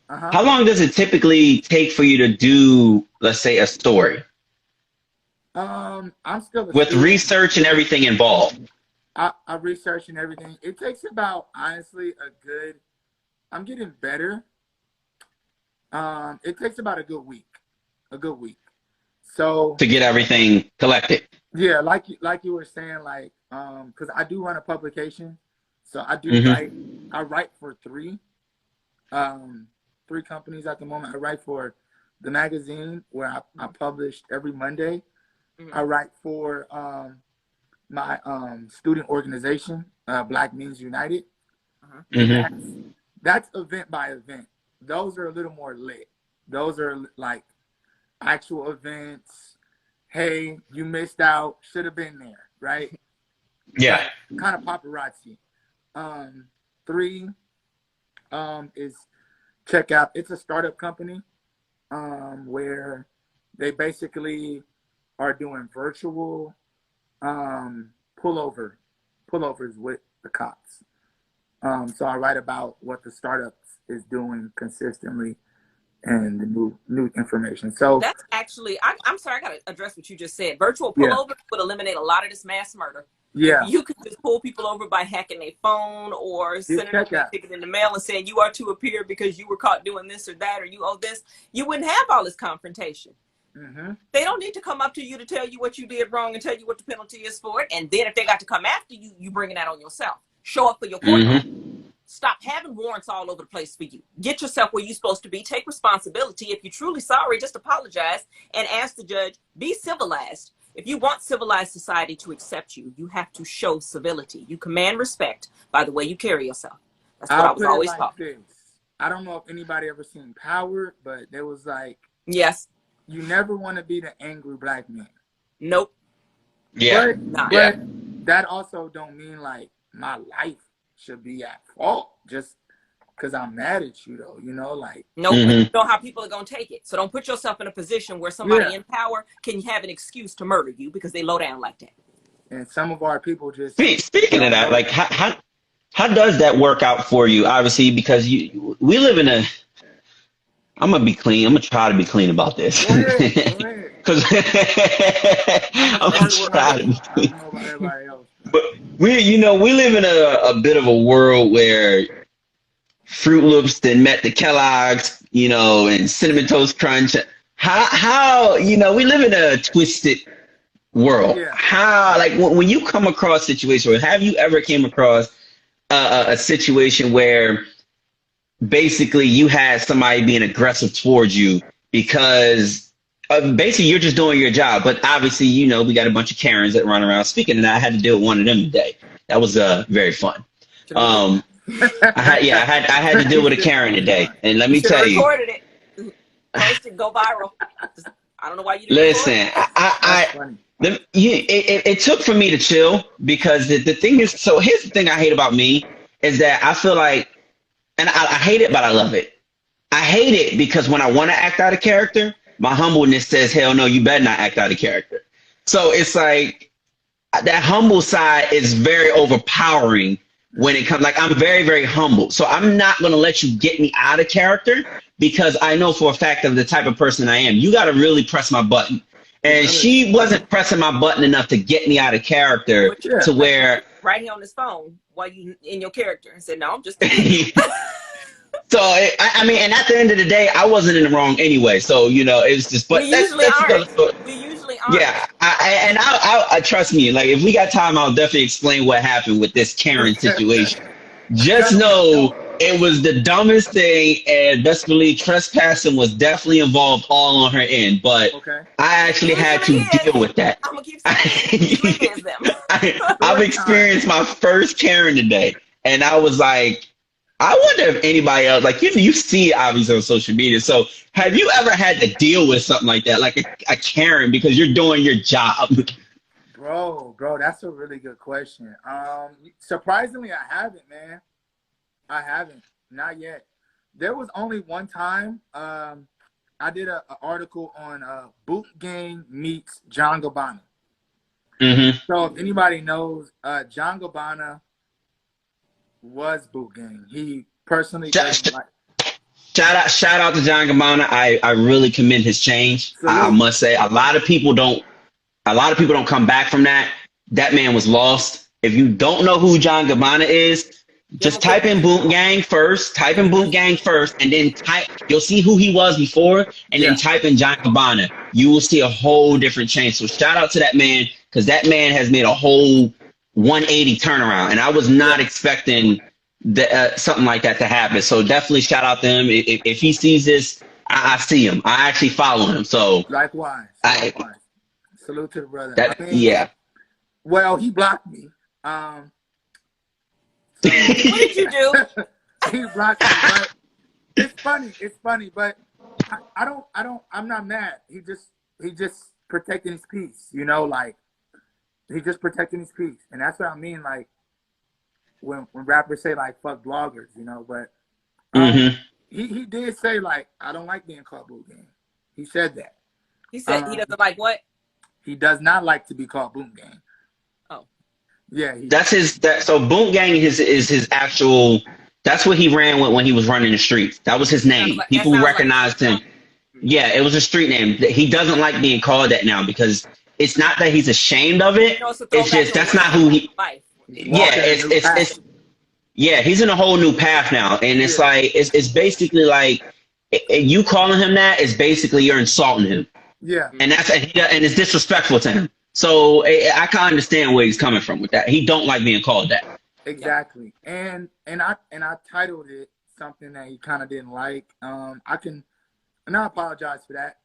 how long does it typically take for you to do, let's say, a story? I'm still with research and everything involved. I research and everything. It takes about, honestly, I'm getting better. It takes about a good week. So to get everything collected. Yeah, like you were saying, like, because I do run a publication, so I do write. I write for three companies at the moment. I write for the magazine where I publish every Monday. I write for my student organization, Black Means United. That's event by event. Those are a little more lit. Those are like actual events. Hey, you missed out. Should have been there, right? Yeah. Kind of paparazzi. 3 is Check Out. It's a startup company where they basically are doing virtual pullovers with the cops. So I write about what the startups is doing consistently and the new information. So that's actually, I'm sorry, I got to address what you just said. Virtual pullovers would eliminate a lot of this mass murder. Yeah. You could just pull people over by hacking their phone or sending them a ticket in the mail and saying you are to appear because you were caught doing this or that, or you owe this. You wouldn't have all this confrontation. They don't need to come up to you to tell you what you did wrong and tell you what the penalty is for it. And then if they got to come after you, you bringing that on yourself. Show up for your court. Stop having warrants all over the place for you. Get yourself where you're supposed to be. Take responsibility. If you're truly sorry, just apologize and ask the judge. Be civilized. If you want civilized society to accept you, you have to show civility. You command respect by the way you carry yourself. That's what I was always taught. I don't know if anybody ever seen Power, but there was like, yes, you never want to be the angry black man. Nope. Yeah. But that also don't mean like my life should be at fault just because I'm mad at you, though. You know, like. Nope. You know how people are going to take it. So don't put yourself in a position where somebody in power can have an excuse to murder you because they low down like that. And some of our people just. Speaking of that, like, how does that work out for you? Obviously, because we live in a. I'm gonna be clean. I'm gonna try to be clean about this. Because I'm gonna try to be clean. I don't know about everybody else. But we live in a bit of a world where Fruit Loops then met the Kellogg's, and Cinnamon Toast Crunch. How we live in a twisted world. Yeah. How, like, when you come across situations, or have you ever came across a situation where basically you had somebody being aggressive towards you because basically you're just doing your job, but obviously, we got a bunch of Karens that run around speaking, and I had to deal with one of them today. That was very fun. I had to deal with a Karen today, and let me tell you. Recorded it. Post it, go viral. I don't know why you didn't. Listen, it took for me to chill because the thing is, so here's the thing I hate about me is that I feel like, and I hate it, but I love it. I hate it because when I want to act out of character, my humbleness says, hell no, you better not act out of character. So it's like that humble side is very overpowering when it comes, like, I'm very, very humble. So I'm not going to let you get me out of character because I know for a fact of the type of person I am. You got to really press my button. And she wasn't pressing my button enough to get me out of character to where. Right here on this phone while you in your character and said, no, I'm just. So, I mean, and at the end of the day, I wasn't in the wrong anyway. So, it's just, but we usually aren't. We usually aren't. Yeah. I trust me. Like, if we got time, I'll definitely explain what happened with this Karen situation. Just know it was the dumbest thing, and best believe trespassing was definitely involved all on her end. But I actually had to deal with that. I'm going to keep saying them. I've experienced my first Karen today, and I was like, I wonder if anybody else, like, you see it obviously on social media. So have you ever had to deal with something like that, like a Karen, because you're doing your job? Bro, that's a really good question. Surprisingly, I haven't, man. I haven't. Not yet. There was only one time I did an article on Boot Gang meets John Gabbana. So if anybody knows, John Gabbana was Boot Gang. He personally doesn't like. Shout out to John Gabbana. I really commend his change. I must say, a lot of people don't come back from that. That man was lost. If you don't know who John Gabbana is, just type in Boot Gang first. Type in Boot Gang first, and then you'll see who he was before, and then type in John Gabbana. You will see a whole different change. So shout out to that man, because that man has made a whole 180 turnaround, and I was not expecting something like that to happen. So definitely shout out to him. If he sees this, I see him. I actually follow him. So likewise. Salute to the brother. Well, he blocked me. What did you do? He blocked me. But it's funny. But I'm not mad. He just protecting his peace. You know, like he just protecting his peace, and that's what I mean. Like when rappers say like fuck bloggers, you know. But he did say like I don't like being called Boot Gang. He said that. He said he doesn't like what? He does not like to be called Boot Gang. Oh. Yeah. So Boot Gang is his actual. That's what he ran with when he was running the streets. That was his name. People recognized him. Yeah, it was a street name. He doesn't like being called that now because it's not that he's ashamed of it. It's just that's not who he. Yeah, he's in a whole new path now, and it's like it's basically like you calling him that is basically you're insulting him. Yeah, and it's disrespectful to him. So I can understand where he's coming from with that. He don't like being called that. Exactly, and I titled it something that he kind of didn't like. I apologize for that,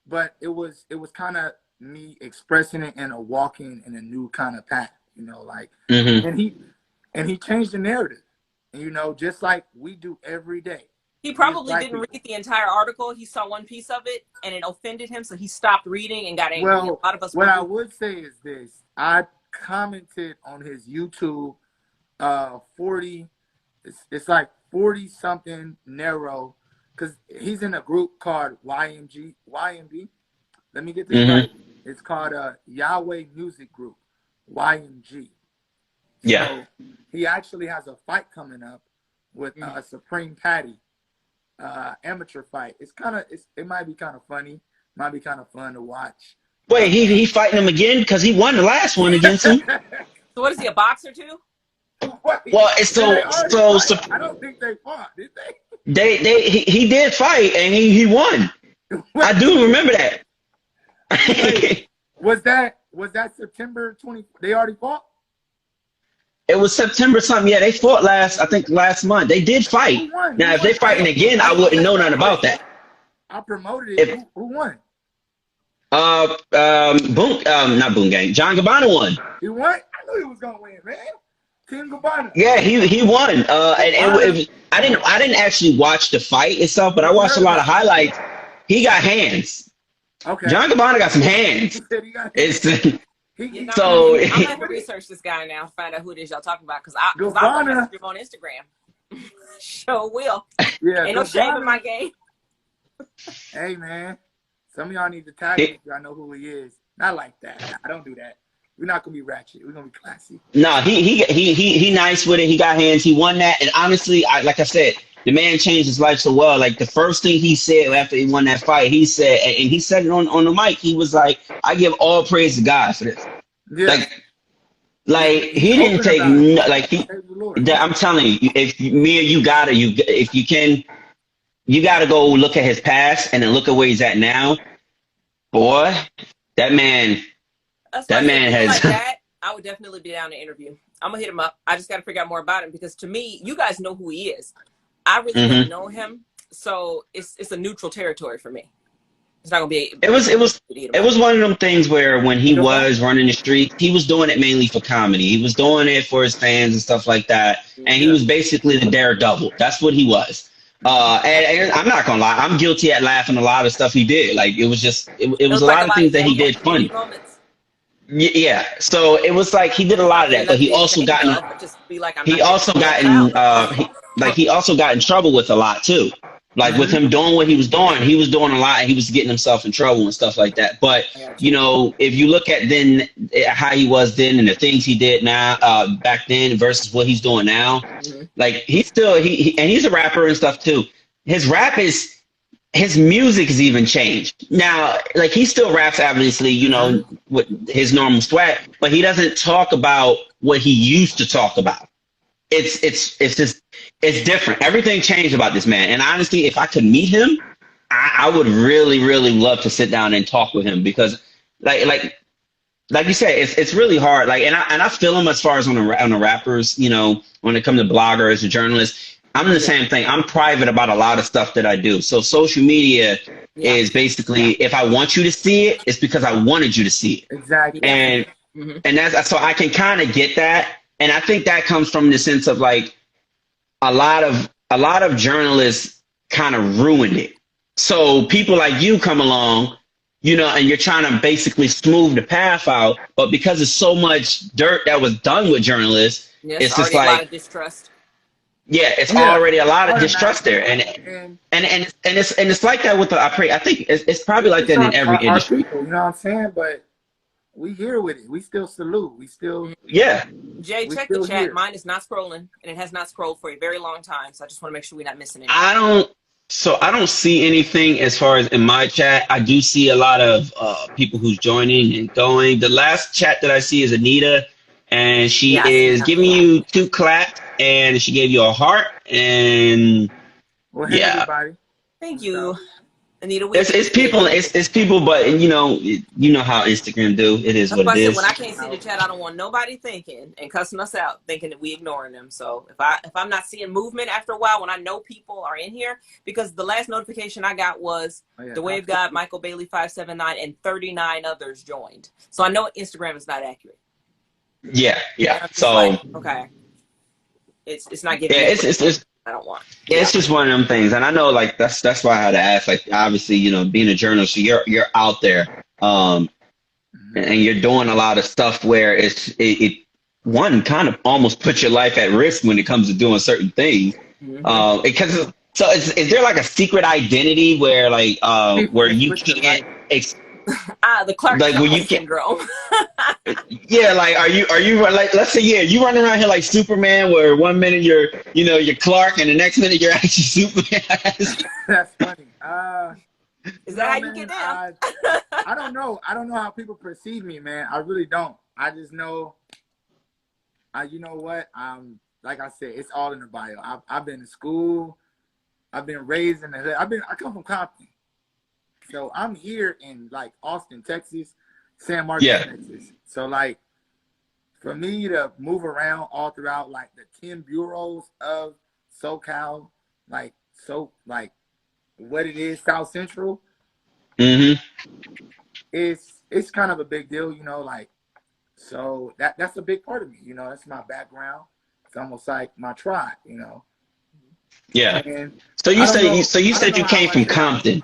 but it was kind of me expressing it and walking in a new kind of path, you know, like, and he changed the narrative, you know, just like we do every day. He probably didn't read the entire article. He saw one piece of it and it offended him, so he stopped reading and got angry. Well, a lot of us. What I would say is this: I commented on his YouTube, 40. It's like 40 something narrow, because he's in a group called YMB. Let me get this right. It's called Yahweh Music Group, YMG. Yeah. So he actually has a fight coming up with Supreme Patty. Amateur fight. It might be kind of funny. Might be kind of fun to watch. Wait, he fighting him again because he won the last one against him. So what is he, a boxer too? Well, it's so I don't think they fought, did they? He did fight and he won. I do remember that. Wait, was that September 20? They already fought? It was September something. Yeah, they fought last month. They did fight. Now, if they're fighting again, I wouldn't know nothing about that. I promoted it. Who won? Not Boom Gang. John Gabbana won. He won? I knew he was gonna win, man. Team Gabbana. Yeah, he won. I didn't actually watch the fight itself, but I watched a lot of highlights. He got hands. Okay. John Gabbana got some hands. I'm gonna have to research this guy now, find out who it is y'all talking about, because I message him on Instagram. Sure will. Yeah, ain't no shame in my game. Hey man, some of y'all need to tag him if y'all know who he is. Not like that. I don't do that. We're not gonna be ratchet. We're gonna be classy. No, he nice with it. He got hands. He won that, and honestly, like I said, the man changed his life so well. Like the first thing he said after he won that fight, he said, and he said it on the mic. He was like, "I give all praise to God for this." Yeah. Like he didn't take I'm telling you, if me or you gotta go look at his past and then look at where he's at now. Boy, that man has. Like that, I would definitely be down to interview. I'm gonna hit him up. I just gotta figure out more about him, because to me, you guys know who he is. I really don't know him, so it's a neutral territory for me. It's not gonna be. It was one of them things where when he was running the street, he was doing it mainly for comedy. He was doing it for his fans and stuff like that. And he was basically the daredevil. That's what he was. And I'm not gonna lie, I'm guilty at laughing a lot of stuff he did. Like it was a lot of things that he did funny. Yeah. So it was like he did a lot of that, but he also got like he also got in trouble with a lot too. Like with him doing what he was doing a lot, and he was getting himself in trouble and stuff like that. But you know, if you look at then how he was then and the things he did now, back then versus what he's doing now, like he's still and he's a rapper and stuff too. His music has even changed now. Like he still raps, obviously, you know, with his normal swag, but he doesn't talk about what he used to talk about. It's different. Everything changed about this man. And honestly, if I could meet him, I would really, really love to sit down and talk with him because like you said, it's really hard. Like, and I feel him as far as on the rappers, you know, when it comes to bloggers and journalists. I'm the same thing. I'm private about a lot of stuff that I do. So social media is basically, if I want you to see it, it's because I wanted you to see it. Exactly. And that's so I can kind of get that. And I think that comes from the sense of like a lot of journalists kind of ruined it. So people like you come along, you know, and you're trying to basically smooth the path out, but because there's so much dirt that was done with journalists, it's just like a lot of distrust. Yeah, it's already a lot of distrust there, and it's like that with I think it's probably like that in every industry. People, you know what I'm saying? But we here with it. We still salute. We still Jay, check the chat. Here. Mine is not scrolling, and it has not scrolled for a very long time. So I just want to make sure we're not missing anything. I don't see anything as far as in my chat. I do see a lot of people who's joining and going. The last chat that I see is Anita, and she is giving you 2 claps, and she gave you a heart, and hey, everybody. Thank you, Anita. It's people, but you know how Instagram do. It is what it is. When I can't see the chat, I don't want nobody thinking and cussing us out, thinking that we ignoring them. So if I'm not seeing movement after a while, when I know people are in here, because the last notification I got was The Way of God, Michael Bailey 579, and 39 others joined. So I know Instagram is not accurate. Yeah. So like, okay, it's not giving. It's I don't want. It's just one of them things, and I know like that's why I had to ask. Like obviously, you know, being a journalist, you're out there, and you're doing a lot of stuff where it one kind of almost puts your life at risk when it comes to doing certain things. Because so is there like a secret identity where like where you can't the Clark Kent syndrome. Yeah, like are you like, let's say you running around here like Superman, where one minute you're Clark and the next minute you're actually Superman. That's funny. Is that how you get down? I don't know. I don't know how people perceive me, man. I really don't. I just know. You know what? Like I said, it's all in the bio. I've been to school. I've been raised in the hood. I come from Compton. So I'm here in like Austin, Texas, San Marcos, Texas. So like for me to move around all throughout like the 10 bureaus of SoCal, like what it is, South Central, it's kind of a big deal, you know, like so that's a big part of me, you know, that's my background. It's almost like my tribe, you know. Yeah. And so you said you came from Compton.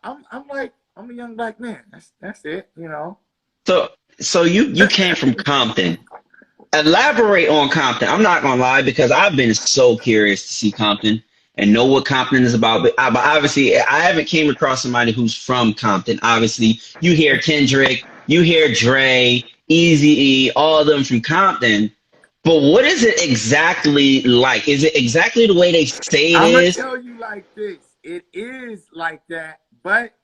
I'm a young black man. That's it, you know. So you came from Compton. Elaborate on Compton. I'm not gonna lie, because I've been so curious to see Compton and know what Compton is about. But obviously, I haven't came across somebody who's from Compton. Obviously, you hear Kendrick, you hear Dre, Eazy-E, all of them from Compton. But what is it exactly like? Is it exactly the way they say it is? I'm gonna tell you like this. It is like that. But,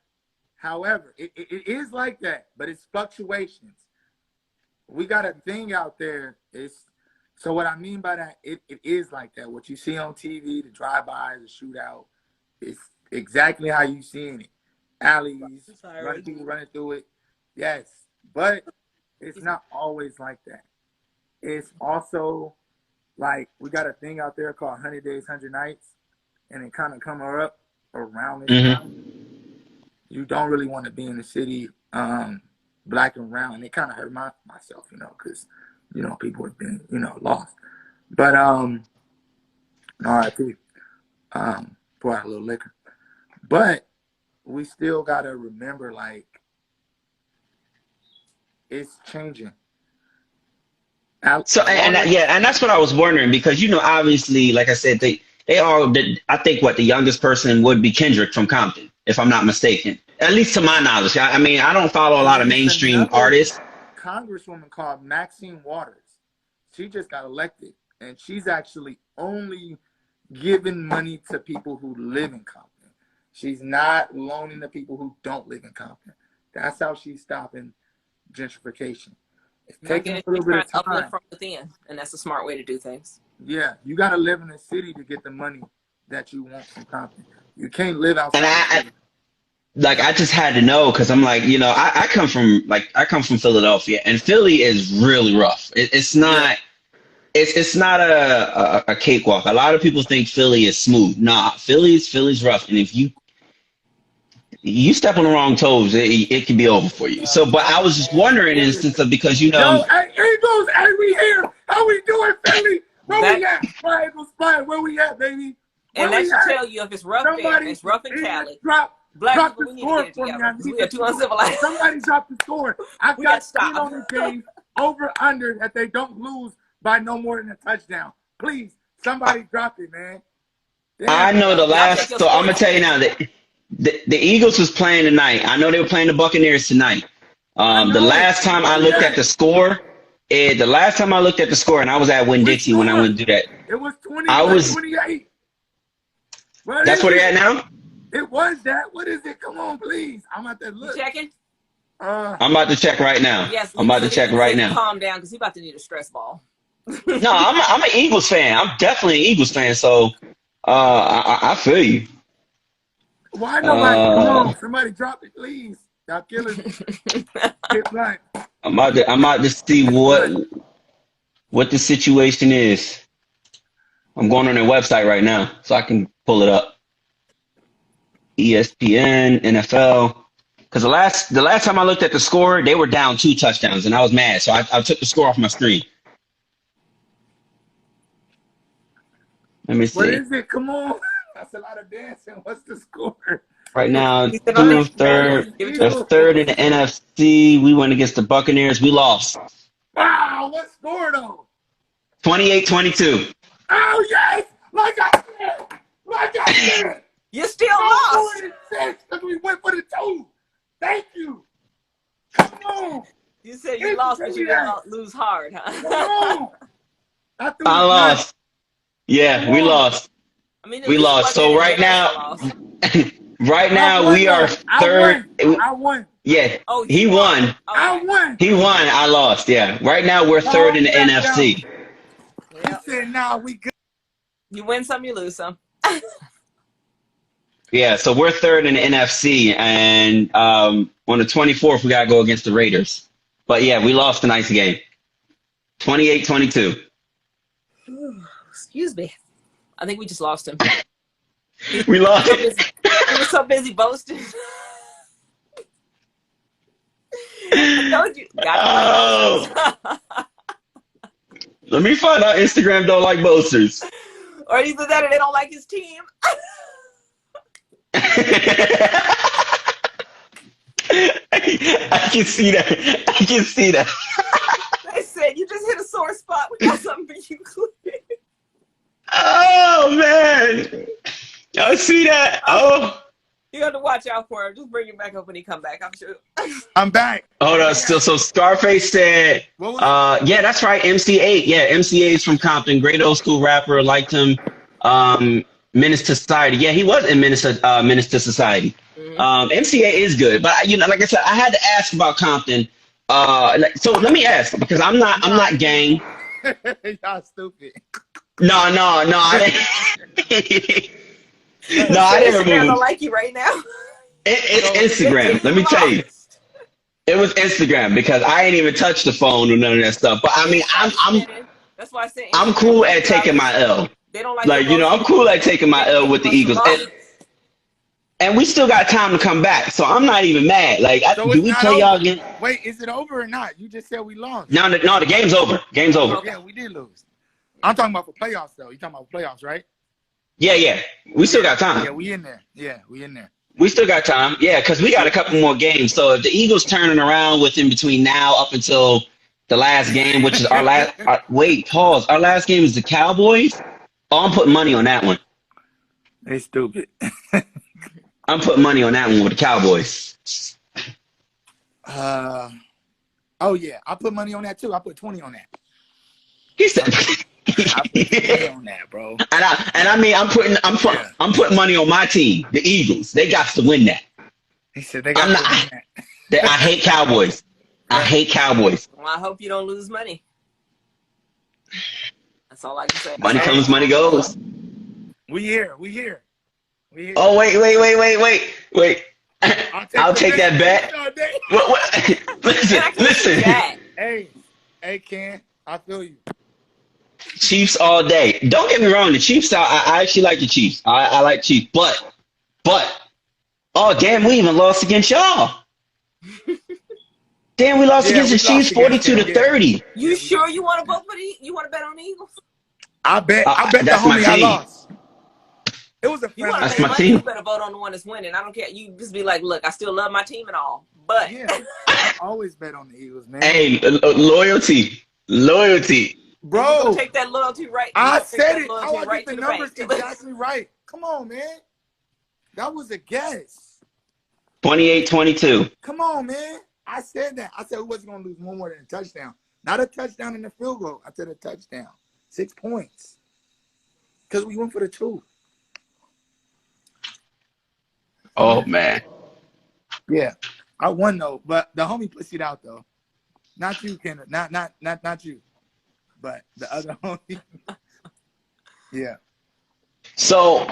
however, it is like that, but it's fluctuations. We got a thing out there. So what I mean by that, it is like that. What you see on TV, the drive-bys, the shootout, it's exactly how you seeing it. Alleys, people running through it. Yes, but it's not always like that. It's also like we got a thing out there called 100 Days, 100 Nights, and it kind of come up around this time. You don't really want to be in the city, black and brown. And it kind of hurt myself, you know, because, you know, people have been, you know, lost. But, R.I.P. Pour out a little liquor. But we still got to remember, like, it's changing. So and that's what I was wondering, because obviously, like I said, they are. I think the youngest person would be Kendrick from Compton, if I'm not mistaken. At least to my knowledge. I mean, I don't follow a lot of mainstream artists. Congresswoman called Maxine Waters. She just got elected, and she's actually only giving money to people who live in Compton. She's not loaning to people who don't live in Compton. That's how she's stopping gentrification. It's taking a little bit of time. From within, and that's a smart way to do things. Yeah, you got to live in the city to get the money that you want from Compton. You can't live outside. And I just had to know, because I'm like, I come from Philadelphia, and Philly is really rough. It's not. It's not a cakewalk. A lot of people think Philly is smooth. Nah, Philly's rough, and if you step on the wrong toes, it can be over for you. So, but I was just wondering, in instance of, because Yo, Eagles, we here. How we doing, Philly? Where we at? Where we at, baby? And that should tell you if it's rough there. It's rough in Cali. Black people, we need to get together. We are too uncivilized. Somebody drop the score. I got seen on the game over under that they don't lose by no more than a touchdown. Please, somebody drop it, man. Damn. I know the last. So I'm gonna tell you now that the Eagles was playing tonight. I know they were playing the Buccaneers tonight. The last time I looked at the score, and I was at Winn-Dixie when I went to do that. It was 28. That's where they're at now? It was that. What is it? Come on, please. I'm at that look. You checking? I'm about to check right now. Yes, I'm about to check right now. Calm down, because he's about to need a stress ball. No, I'm an Eagles fan. I'm definitely an Eagles fan. So I feel you. Why nobody? Come on, somebody drop it, please. Y'all killing me. Get right. I'm about to see what the situation is. I'm going on their website right now, so I can pull it up. ESPN, NFL. Because the last time I looked at the score, they were down 2 touchdowns, and I was mad. So I took the score off my screen. Let me see. What is it? Come on. That's a lot of dancing. What's the score? Right now, third in the NFC. We went against the Buccaneers. We lost. Wow, what score though? 28-22. Oh yes! Like I said. You still lost. Because we went for the 2. Thank you. Come on. You said you lost, but you didn't lose hard, huh? Come on. I lost. Yeah, we lost. I mean, we lost. So right now, we are third. I won. Yeah, oh, he won. Okay. I won. He won. I lost. Yeah. Right now, we're third in the NFC. He said, "Nah, we good." You win some, you lose some. Yeah, so we're third in the NFC, and on the 24th, we got to go against the Raiders. But, yeah, we lost tonight's game, 28-22. Excuse me. I think we just lost him. We lost. He was so busy boasting. I told you. Let me find out Instagram don't like boasters. Or either that or they don't like his team. I can see that. They said you just hit a sore spot. We got something for you. Oh man, y'all see that? Oh, you have to watch out for him. Just bring him back up when he come back. I'm sure. I'm back. Hold on. So Scarface said, yeah, that's right. MC8. Yeah, MC8 is from Compton. Great old school rapper. Liked him. Menace to Society. Yeah, he was in Menace to Society. Mm-hmm. MC8 is good, but like I said, I had to ask about Compton. So let me ask, because I'm not gang. Y'all stupid. No, I didn't. No, I didn't remove I don't like you right now. It's Instagram. Let me tell you. It was Instagram, because I ain't even touched the phone or none of that stuff. But I mean, that's why I said I'm cool at taking my L. They don't like I'm cool at taking my L with the Eagles. And we still got time to come back, so I'm not even mad. Like, do we play y'all again? Wait, is it over or not? You just said we lost. No, the game's over. Game's over. Yeah, we did lose. I'm talking about for playoffs, though. You talking about playoffs, right? Yeah. We still got time. Yeah, we in there. We still got time. Yeah, because we got a couple more games. So if the Eagles turning around within between now up until The last game, which is our last. Wait, pause. Our last game is the Cowboys. Oh, I'm putting money on that one. They stupid. I'm putting money on that one with the Cowboys. Oh yeah, I put money on that too. I put 20 on that. He said. I put 20 on that, bro. And I mean, I'm putting money on my team, the Eagles. They got to win that. He said they got to win that. I hate Cowboys. I hate Cowboys. Well, I hope you don't lose money. That's all I can say. Money comes, money goes. We here. Oh, wait. I'll take that bet. What? Listen. Hey, Ken, I feel you. Chiefs all day. Don't get me wrong. The Chiefs, I actually like the Chiefs. I like Chiefs. But, oh, damn, we even lost against y'all. Damn, we lost against the Chiefs 42-30. You sure you want to vote for you want to bet on the Eagles? I bet the homie I lost. It was a friendly. That's my team. You better vote on the one that's winning. I don't care. You just be like, look, I still love my team and all. But yeah, I always bet on the Eagles, man. Hey, loyalty. Bro, take that loyalty right. I said it. I want to get the numbers exactly right. Come on, man. That was a guess. 28-22. Come on, man. I said that. I said we wasn't going to lose one more than a touchdown. Not a touchdown in the field goal. I said a touchdown. 6 points. Because we went for the 2. Oh, man. Yeah. I won, though. But the homie pussied out, though. Not you, Kenneth. Not you. But the other homie. Yeah. So,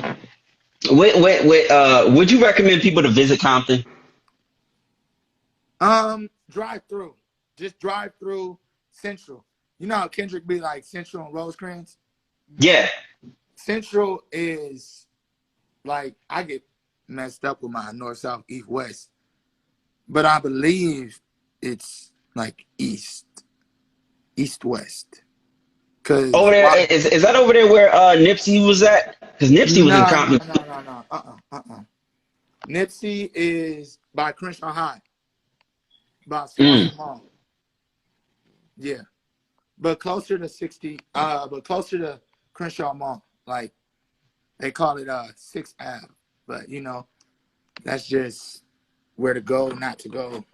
would you recommend people to visit Compton? Drive through. Just drive through Central. You know how Kendrick be like Central and Rosecrans? Yeah. Central is like, I get messed up with my north, south, east, west. But I believe it's like east, west. Cause over there, is that over there where Nipsey was at? Because Nipsey was in Compton. No. Nipsey is by Crenshaw High. By Swanson Mall. Yeah. But closer to Crenshaw Mall. Like, they call it 6th Ave. But, you know, that's just where to go, not to go,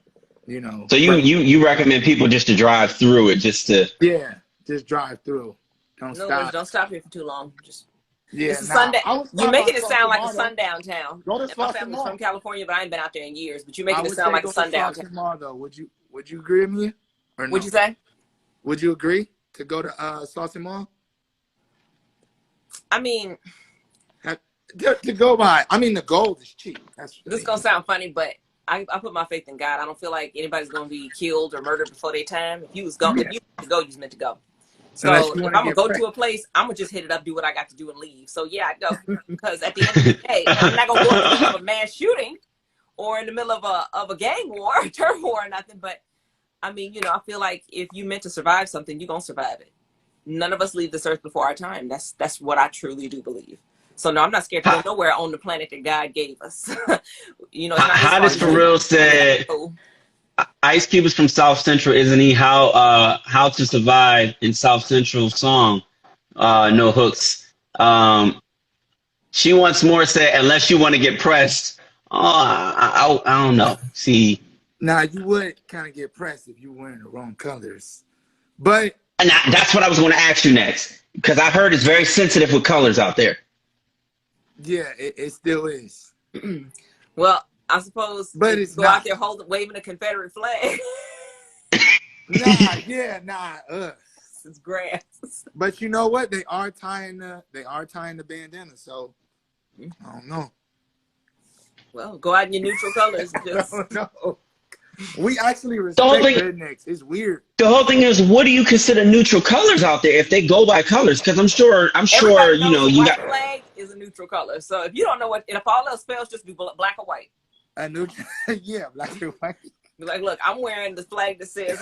you know. So you recommend people just to drive through it, just to... Yeah, just drive through. Don't stop. Don't stop here for too long. Just it's Sunday. You're making it sound like a sundown town. My family's from California, but I ain't been out there in years. But you're making it sound like a sundown town. Tomorrow, though. Would you agree with me? Or no? What'd you say? Would you agree to go to Saucy Mall? I mean, to go by. I mean, the gold is cheap. This is gonna sound funny, but I put my faith in God. I don't feel like anybody's gonna be killed or murdered before their time. If you was going, if you meant to go, you was meant to go. So if I'm gonna go to a place, I'm gonna just hit it up, do what I got to do, and leave. So yeah, I go, because at the end of the day, I'm not gonna go in the middle of a mass shooting or in the middle of a gang war, a turf war, or nothing. But I mean, you know, I feel like if you meant to survive something, you're gonna survive it. None of us leave this earth before our time. That's what I truly do believe. So no, I'm not scared to go nowhere on the planet that God gave us. You know, how does For Real said Ice Cube is from South Central, isn't he? How to Survive in South Central song, No Hooks. She Wants More said, unless you want to get pressed. I don't know. See. Now you would kind of get pressed if you were wearing the wrong colors, but and that's what I was going to ask you next, because I heard it's very sensitive with colors out there. Yeah, it still is. Well, I suppose, but it's go not out there waving a Confederate flag. It's grass. But you know what? They are tying the bandana. So I don't know. Well, go out in your neutral colors. Just... No. We actually respect rednecks. It's weird. The whole thing is, what do you consider neutral colors out there if they go by colors? Because I'm sure you know you got. Flag is a neutral color. So if you don't know if all else fails, just be black or white. A neutral, yeah, black or white. Be like, look, I'm wearing the flag that says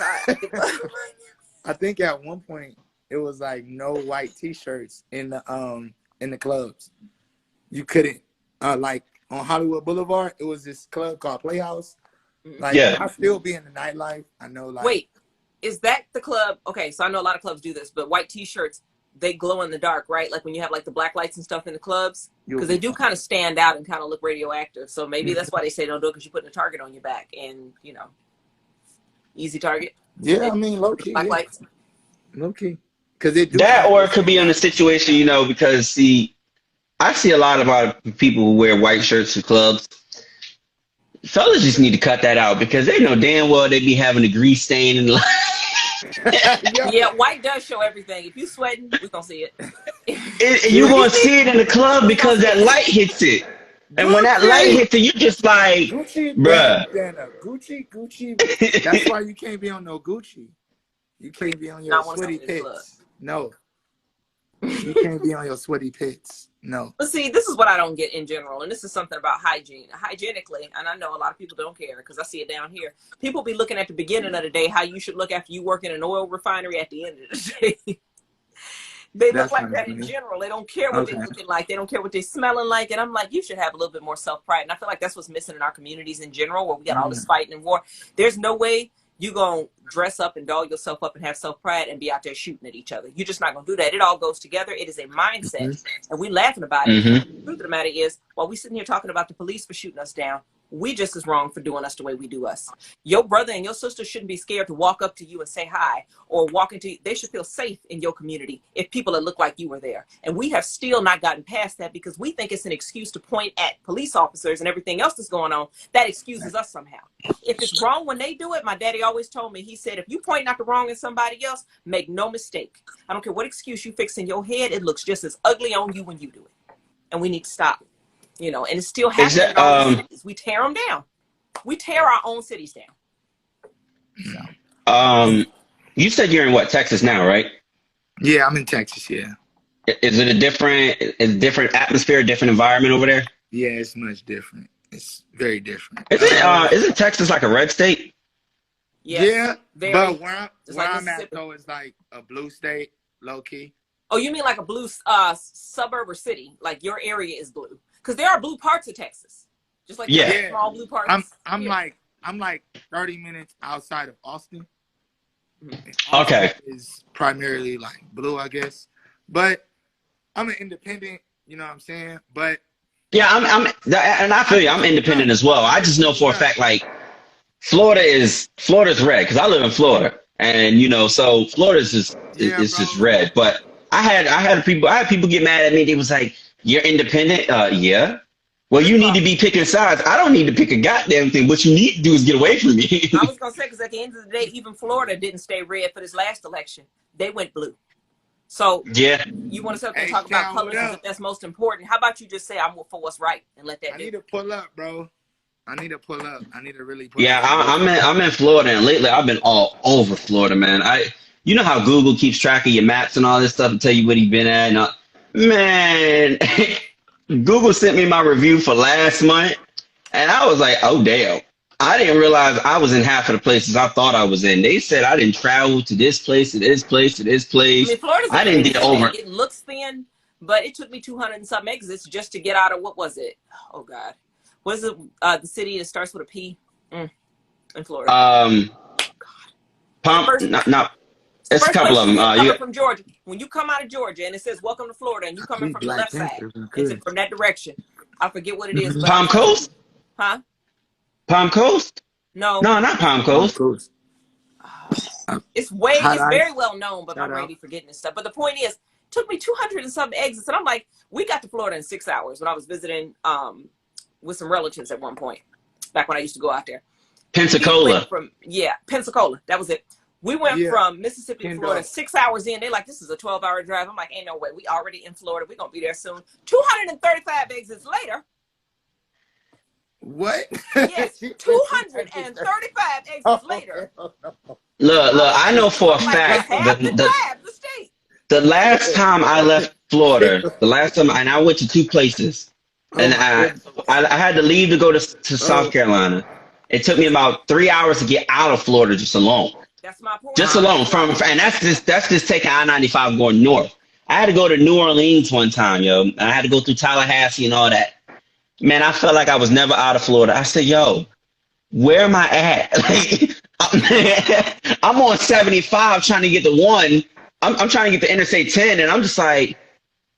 I think at one point it was like no white T-shirts in the clubs. You couldn't like on Hollywood Boulevard. It was this club called Playhouse. Like, yeah. I still be in the nightlife. I know, like. Wait, Is that the club? Okay, so I know a lot of clubs do this, but white t-shirts, they glow in the dark, right? Like when you have like the black lights and stuff in the clubs, because they do kind of stand out and kind of look radioactive. So maybe that's why they say don't do it, because you're putting a target on your back, and you know, easy target. Yeah, maybe. I mean, low key. Black lights. Low key. Because it do That, or it could be in a situation, you know, because see, I see a lot of people who wear white shirts to clubs. Fellas just need to cut that out because they know damn well they be having a grease stain in the Yeah, white does show everything. If you sweating, we gonna see it. You're gonna see it in the club because that light hits it. And when that light hits it, you just like, Gucci, bruh. Gucci. That's why you can't be on no Gucci. You can't be on your sweaty pits. No. You can't be on your sweaty pits. No. But see, this is what I don't get in general, and this is something about hygiene. Hygienically, and I know a lot of people don't care because I see it down here. People be looking at the beginning of the day how you should look after you work in an oil refinery at the end of the day. They look like that in general. They don't care what they're looking like. They don't care what they're smelling like. And I'm like, you should have a little bit more self-pride. And I feel like that's what's missing in our communities in general, where we got all this fighting and war. There's no way you gonna dress up and doll yourself up and have self-pride and be out there shooting at each other. You're just not gonna do that. It all goes together. It is a mindset, and we laughing about it. The truth of the matter is, while we sitting here talking about the police for shooting us down, we just as wrong for doing us the way we do us. Your brother and your sister shouldn't be scared to walk up to you and say hi, or walk into you. They should feel safe in your community if people that look like you were there. And we have still not gotten past that because we think it's an excuse to point at police officers and everything else that's going on. That excuses us somehow. If it's wrong when they do it, my daddy always told me, he said, if you point out the wrong in somebody else, make no mistake. I don't care what excuse you fix in your head, it looks just as ugly on you when you do it. And we need to stop. You know, and it's still happening in all these cities. We tear them down. We tear our own cities down. So. You said you're in what, Texas now, right? Yeah, I'm in Texas. Yeah. Is it a different atmosphere, different environment over there? Yeah, it's much different. It's very different. Isn't Texas like a red state? Yes, yeah, but where I'm at though is like a blue state, low key. Oh, you mean like a blue suburb or city? Like your area is blue? Because there are blue parts of Texas, just like small blue parts. I'm like 30 minutes outside of Austin. Okay, is primarily like blue, I guess, but I'm an independent. You know what I'm saying? But yeah, and I feel you. I'm independent as well. I just know for a fact, like Florida's red because I live in Florida, and you know, so Florida's just red. But I had people get mad at me. They was like, "You're independent?" Yeah. Well, you need to be picking sides. I don't need to pick a goddamn thing. What you need to do is get away from me. I was gonna say, because at the end of the day, even Florida didn't stay red for this last election. They went blue. So yeah, you want to sit up and talk about colors as if that's most important? How about you just say I'm for what's right and let that? I need to pull up, bro. I need to pull up. I need to really pull up. Yeah, I'm in Florida, and lately I've been all over Florida, man. You know how Google keeps track of your maps and all this stuff and tell you what he's been at, and man. Google sent me my review for last month, and I was like, oh, damn. I didn't realize I was in half of the places I thought I was in. They said I didn't travel to this place, to this place, to this place. I mean, Florida's I didn't get over. It looks thin, but it took me 200 and some exits just to get out of, what was it? Oh, God. What is it? The city that starts with a P in Florida? It's a couple of them. Coming from Georgia. When you come out of Georgia and it says "Welcome to Florida" and you coming from the left side, it's from that direction. I forget what it is. Palm Coast? Huh? Palm Coast? No, not Palm Coast. It's very well known, but I'm already forgetting this stuff. But the point is, it took me 200 and some exits, and I'm like, we got to Florida in 6 hours when I was visiting with some relatives at one point, back when I used to go out there. Pensacola. Pensacola. That was it. We went from Mississippi to Florida 6 hours in. They're like, this is a 12-hour drive. I'm like, ain't no way. We already in Florida. We're going to be there soon. 235 exits later. What? Yes, 235 exits later. Look, I know for a fact the last time I left Florida, and I went to two places, and I had to leave to go to South Carolina. It took me about 3 hours to get out of Florida just alone. That's my point. Just alone and that's just taking I-95 going north. I had to go to New Orleans one time, yo. I had to go through Tallahassee and all that. Man, I felt like I was never out of Florida. I said, yo, where am I at? Like, I'm on 75 trying to get the one. I'm trying to get the Interstate 10, and I'm just like,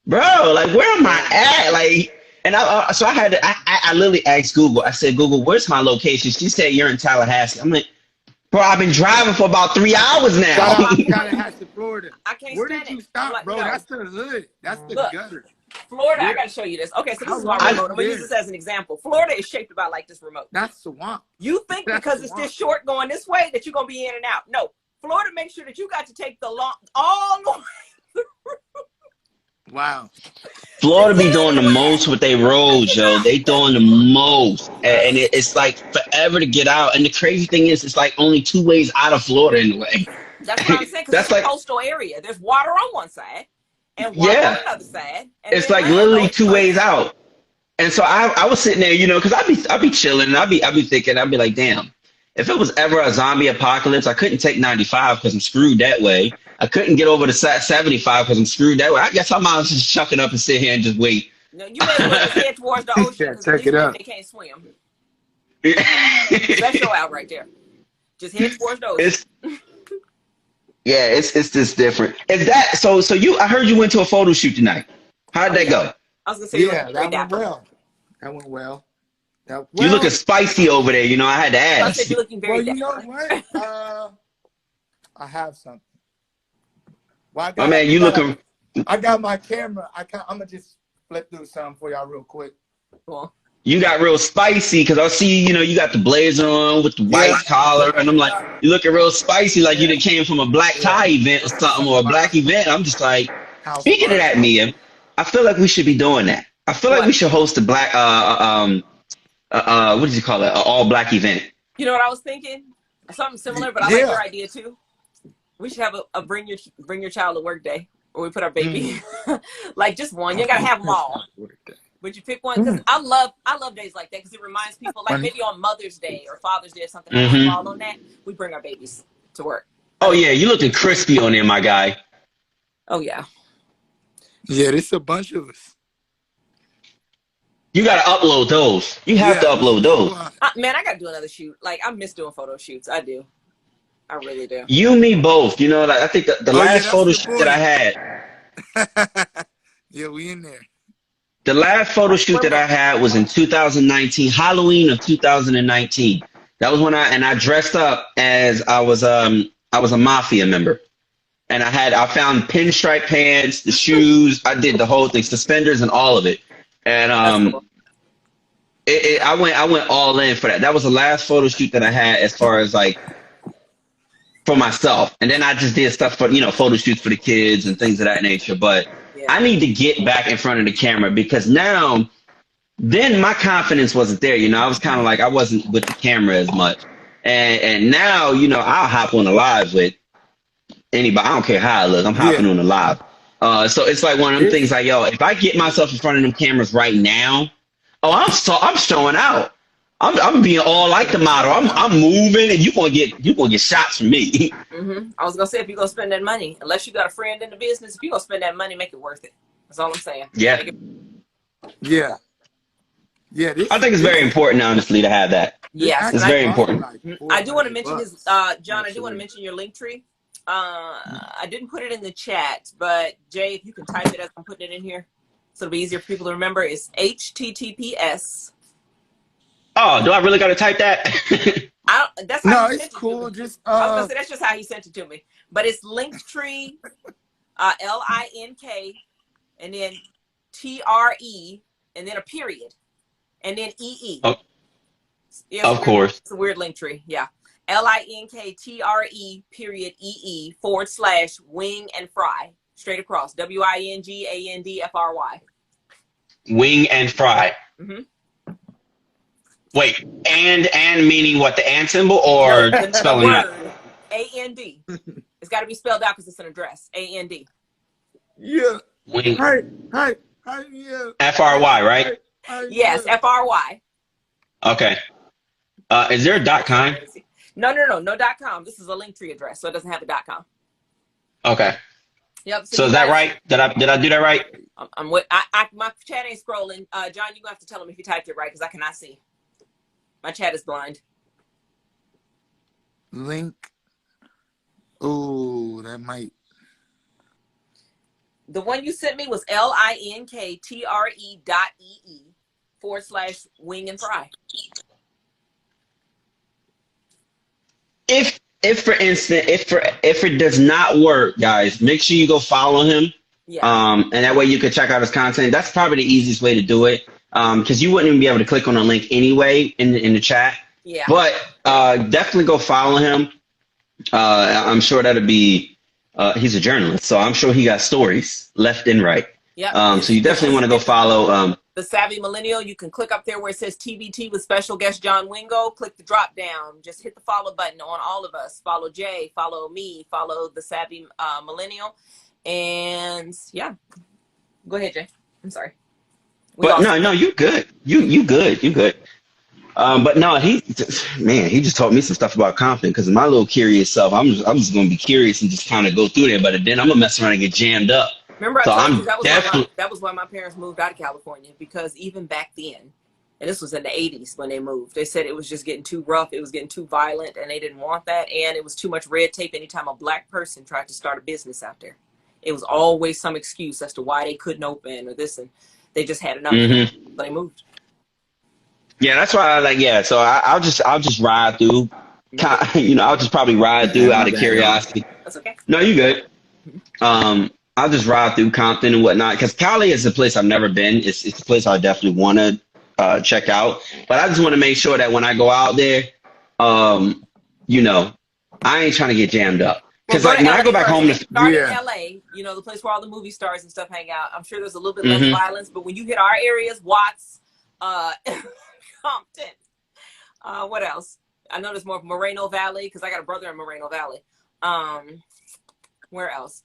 bro, like, where am I at? Like, and so I had to, I literally asked Google. I said, Google, where's my location? She said, you're in Tallahassee. I'm like, bro, I've been driving for about 3 hours now. Shout out to Tallahassee, Florida. I can't Where stand did you it. stop, Like, bro? no. That's the hood. That's the Look, gutter. Florida, Where? I got to show you this. Okay, so this is How my long remote. I'm going to is use this as an example. Florida is shaped about like this remote. That's swamp. You think That's because it's swamp. this short going this way that you're going to be in and out. No. Florida makes sure that you got to take the long, all the way. Wow. Florida be doing the most with their roads, yo. They doing the most. And it's like forever to get out. And the crazy thing is, it's like only 2 ways out of Florida in a way. That's what I'm saying, because That's it's like, a coastal area. There's water on one side and water on the other side. And it's then like land literally on 2 ways out. And so I was sitting there, you know, because I'd be chilling and I'd be thinking, I'd be like, damn, if it was ever a zombie apocalypse, I couldn't take 95 because I'm screwed that way. I couldn't get over to 75 because I'm screwed that way. I guess I might as well just chuck it up and sit here and just wait. No, you may as well just head towards the ocean, Yeah, because check at least it out. they can't swim. That's your out right there. Just head towards the ocean. It's just different. Is that so? So I heard you went to a photo shoot tonight. How'd that go? I was gonna say, Yeah, that went well. That went well. You looking spicy over there. You know, I had to I ask. said you're looking very Well, you know dapper. what? I have something. Well, My man, you looking. I got my camera. I'm gonna just flip through something for y'all real quick. Cool. You got real spicy because I see, you know, you got the blazer on with the white collar, and I'm like, you looking real spicy, like you done came from a black tie event or something, or a black event. I'm just like, speaking of that, Mia, I feel like we should be doing that. I feel like we should host a black, what did you call it? An all black event. You know what I was thinking? Something similar, but I like your idea too. We should have a bring your child to work day, where we put our baby, like just one. You gotta have them all. But you pick one, because I love days like that, because it reminds people, like maybe on Mother's Day or Father's Day or something, all on that, we bring our babies to work. Oh yeah, you looking crispy on there, my guy. Oh yeah. Yeah, there's a bunch of us. You gotta upload those. You have to upload those. Man, I gotta do another shoot. Like, I miss doing photo shoots. I do. I really do. You and me both. You know, like, I think the last photo shoot that I had. Yeah, we in there. The last photo shoot that I had was in 2019, Halloween of 2019. That was when I dressed up as I was a mafia member, and I found pinstripe pants, the shoes, I did the whole thing, suspenders and all of it, and I went all in for that. That was the last photo shoot that I had as far as like for myself, and then I just did stuff for, you know, photo shoots for the kids and things of that nature, but. I need to get back in front of the camera, because then my confidence wasn't there. You know, I was kind of like, I wasn't with the camera as much. And now, you know, I'll hop on the live with anybody. I don't care how I look. I'm hopping on the live. So it's like one of them things like, yo, if I get myself in front of them cameras right now, I'm showing out. I'm being all like the model. I'm moving, and you gonna get shots from me. I was gonna say, if you're gonna spend that money, unless you got a friend in the business, if you're gonna spend that money, make it worth it. That's all I'm saying. Yeah. Yeah. I think it's very important, honestly, to have that. Yeah, it's very important. I do want to mention John. I do want to mention your link tree. I didn't put it in the chat, but Jay, if you can type it as I'm putting it in here, so it'll be easier for people to remember. It's HTTPS. Oh, do I really got to type that? That's how no, it's cool. Just I was gonna say that's just how he sent it to me. But it's Linktree, LINK, and then TRE, and then a period, and then EE. Oh, of course. It's a weird Linktree. Yeah. LINKTRE period EE / wing and fry, straight across. WINGANDFRY. Wing and fry. Wait, and meaning what, the and symbol, or spelling out? AND. It's got to be spelled out because it's an address. AND. Yeah. Wing. Hi, yeah. FRY, right? Yes, FRY. Okay. Is there a .com? No .com. This is a Linktree address, so it doesn't have a .com. Okay. Yep. So is that right? Did I do that right? I'm with. My chat ain't scrolling. John, you're gonna have to tell him if you typed it right, because I cannot see. My chat is blind. link. Ooh, that might. The one you sent me was linktr.ee/wing and fry. If for instance, if it does not work, guys, make sure you go follow him. Yeah. And that way you can check out his content. That's probably the easiest way to do it. Because you wouldn't even be able to click on the link anyway in the chat. Yeah. But definitely go follow him. I'm sure that'll be. He's a journalist, so I'm sure he got stories left and right. Yeah. So you definitely want to go follow. The Savvy Millennial, you can click up there where it says T.B.T. with special guest John Wingo. Click the drop down. Just hit the follow button on all of us. Follow Jay, follow me, follow the Savvy Millennial. And yeah. Go ahead, Jay. I'm sorry. But no, you good. You good. But no, he just taught me some stuff about confidence because my little curious self, I'm just gonna be curious and just kind of go through there. But then I'm gonna mess around and get jammed up. Remember, I So told I'm you definitely. that was why my parents moved out of California, because even back then, and this was in the 80s when they moved, they said it was just getting too rough, it was getting too violent, and they didn't want that, and it was too much red tape anytime a black person tried to start a business out there. It was always some excuse as to why they couldn't open or this, and they just had enough. Mm-hmm. But they moved. Yeah, that's why I like. Yeah, so I'll just ride through. I'll just probably ride through out of curiosity. That's okay. No, you good. I'll just ride through Compton and whatnot because Cali is a place I've never been. It's a place I definitely want to check out. But I just want to make sure that when I go out there, I ain't trying to get jammed up. Because when I go back home, start in LA, the place where all the movie stars and stuff hang out. I'm sure there's a little bit less violence, but when you hit our areas, Watts, Compton, what else? I know there's more of Moreno Valley because I got a brother in Moreno Valley. Where else?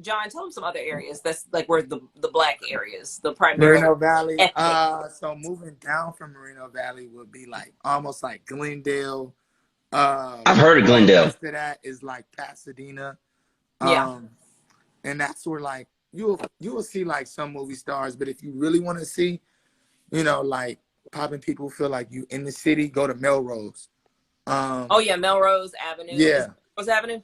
John, tell them some other areas. That's like where the black areas, the primary Moreno Valley. So moving down from Moreno Valley would be like almost like Glendale. I've heard of Glendale. After that is like Pasadena. Yeah. And that's where like you will see like some movie stars, but if you really want to see, like popping people feel like you in the city, go to Melrose. Melrose Avenue. Yeah. Melrose Avenue?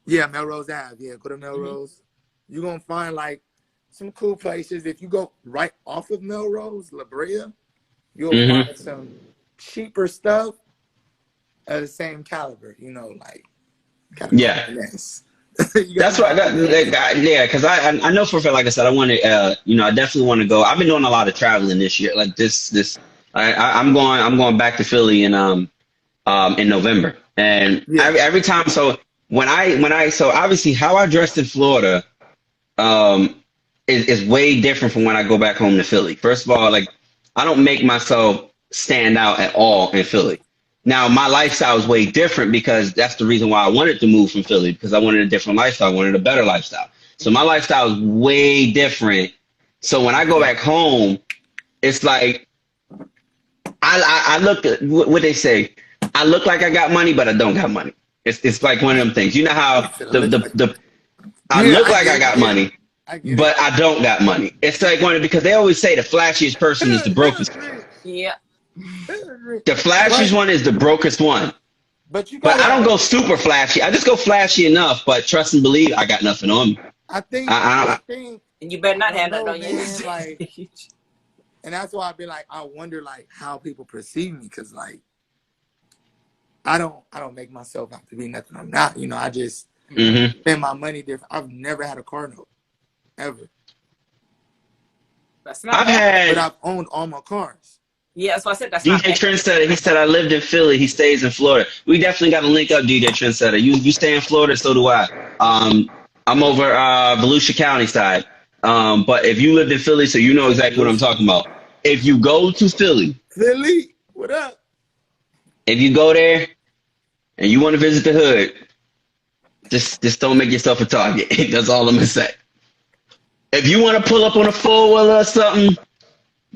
Yeah, Melrose Ave. Yeah, go to Melrose. You're going to find like some cool places. If you go right off of Melrose, La Brea, you'll find some cheaper stuff at the same caliber, like. Yeah. Yes. That's what because I know for a fact, like I said, I want to, I definitely want to go. I've been doing a lot of traveling this year. Like I'm going back to Philly in November, and every time. So when I so obviously how I dressed in Florida, is way different from when I go back home to Philly. First of all, like I don't make myself stand out at all in Philly. Now, my lifestyle is way different because that's the reason why I wanted to move from Philly, because I wanted a different lifestyle. I wanted a better lifestyle. So my lifestyle is way different. So when I go back home, it's like I look at what they say. I look like I got money, but I don't got money. It's like one of them things. You know how I look like I got money, but I don't got money. It's like because they always say the flashiest person is the brokest. Yeah. The flashiest one is the brokest one. But I don't go super flashy. I just go flashy enough, but trust and believe I got nothing on me. I think and you better not have that on you. Like, and that's why I've been like, I wonder like how people perceive me, because like I don't make myself out to be nothing I'm not. I just spend my money different. I've never had a car note. Ever. That's not but I've owned all my cars. Yeah, that's why I said that's DJ Trendsetter, he said I lived in Philly. He stays in Florida. We definitely got to link up, DJ Trendsetter. You stay in Florida, so do I. I'm over Volusia County side. But if you lived in Philly, so you know exactly what I'm talking about. If you go to Philly, what up? If you go there and you want to visit the hood, just don't make yourself a target. That's all I'm gonna say. If you want to pull up on a four-wheeler or something,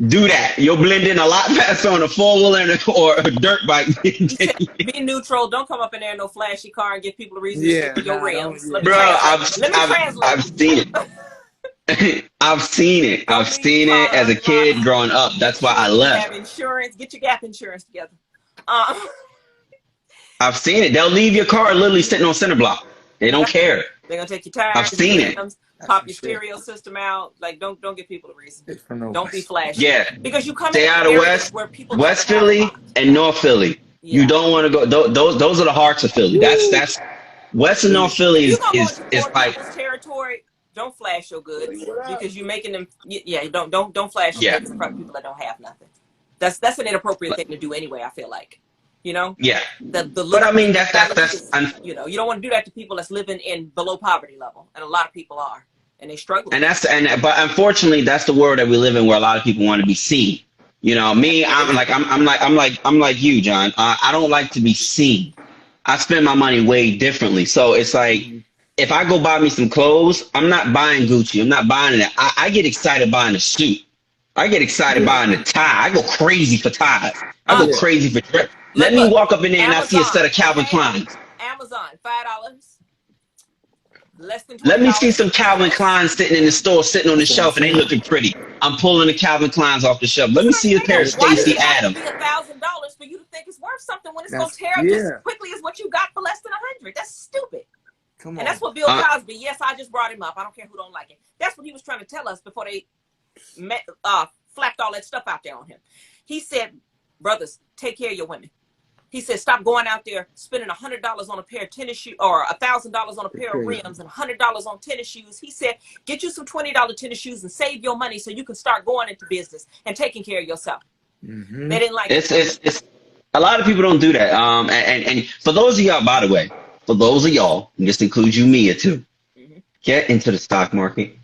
do that. You'll blend in a lot faster on a four-wheeler or a dirt bike. Be neutral. Don't come up in there in no flashy car and give people a reason to stick your rims. Bro, I've seen it. I've seen it. I've seen it as a kid growing up. That's why I left. Have insurance. Get your gap insurance together. I've seen it. They'll leave your car literally sitting on center block. They don't care. They're gonna take your tires. I've seen it. Pop your stereo system out. Like, don't give people a reason. Don't be flashy. Yeah. Because you come Stay in out of areas where people West Philly and North Philly. Yeah. You don't want to go. Those are the hearts of Philly. That's West and North Philly is like territory. Don't flash your goods because you're making them. Yeah, don't flash your goods in front of people that don't have nothing. That's an inappropriate thing to do anyway. I feel like, you know. Yeah. But I mean that's you know, you don't want to do that to people that's living in below poverty level, and a lot of people are, and they struggle. But unfortunately, that's the world that we live in, where a lot of people want to be seen. You know, me, I'm like you, John. I don't like to be seen. I spend my money way differently. So it's like, if I go buy me some clothes, I'm not buying Gucci. I'm not buying that. I get excited buying a suit. I get excited buying a tie. I go crazy for ties. I go crazy for dress. Let me walk up in there and I see a set of Calvin Kleins. Amazon, $5. Less than $20. Let me see some Calvin Kleins sitting in the store, sitting on the shelf, and they looking pretty. I'm pulling the Calvin Kleins off the shelf. Let me see a pair of Stacey Adams. Why does it have to be $1,000 for you to think it's worth something when it's going to tear up just as quickly as what you got for less than $100? That's stupid. Come on. And that's what Bill Cosby. Yes, I just brought him up. I don't care who don't like it. That's what he was trying to tell us before they flapped all that stuff out there on him. He said, brothers, take care of your women. He said, stop going out there spending $100 on a pair of tennis shoes or $1,000 on a pair of rims and $100 on tennis shoes. He said, get you some $20 tennis shoes and save your money so you can start going into business and taking care of yourself. Mm-hmm. They didn't like it. It's a lot of people don't do that. And for those of y'all, by the way, for those of y'all, and this includes you, Mia, too, get into the stock market.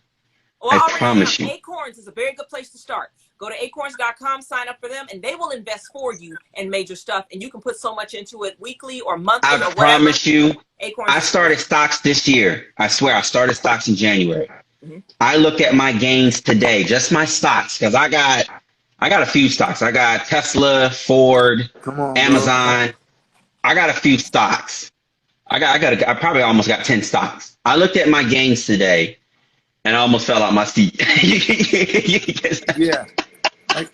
Well, I promise you. Acorns is a very good place to start. Go to acorns.com, sign up for them, and they will invest for you in major stuff. And you can put so much into it weekly or monthly. I promise you, I started stocks this year. I swear, I started stocks in January. Mm-hmm. I look at my gains today, just my stocks, because I got a few stocks. I got Tesla, Ford, Amazon. I got a few stocks. I probably almost got 10 stocks. I looked at my gains today, and I almost fell out my seat. Yeah. Like,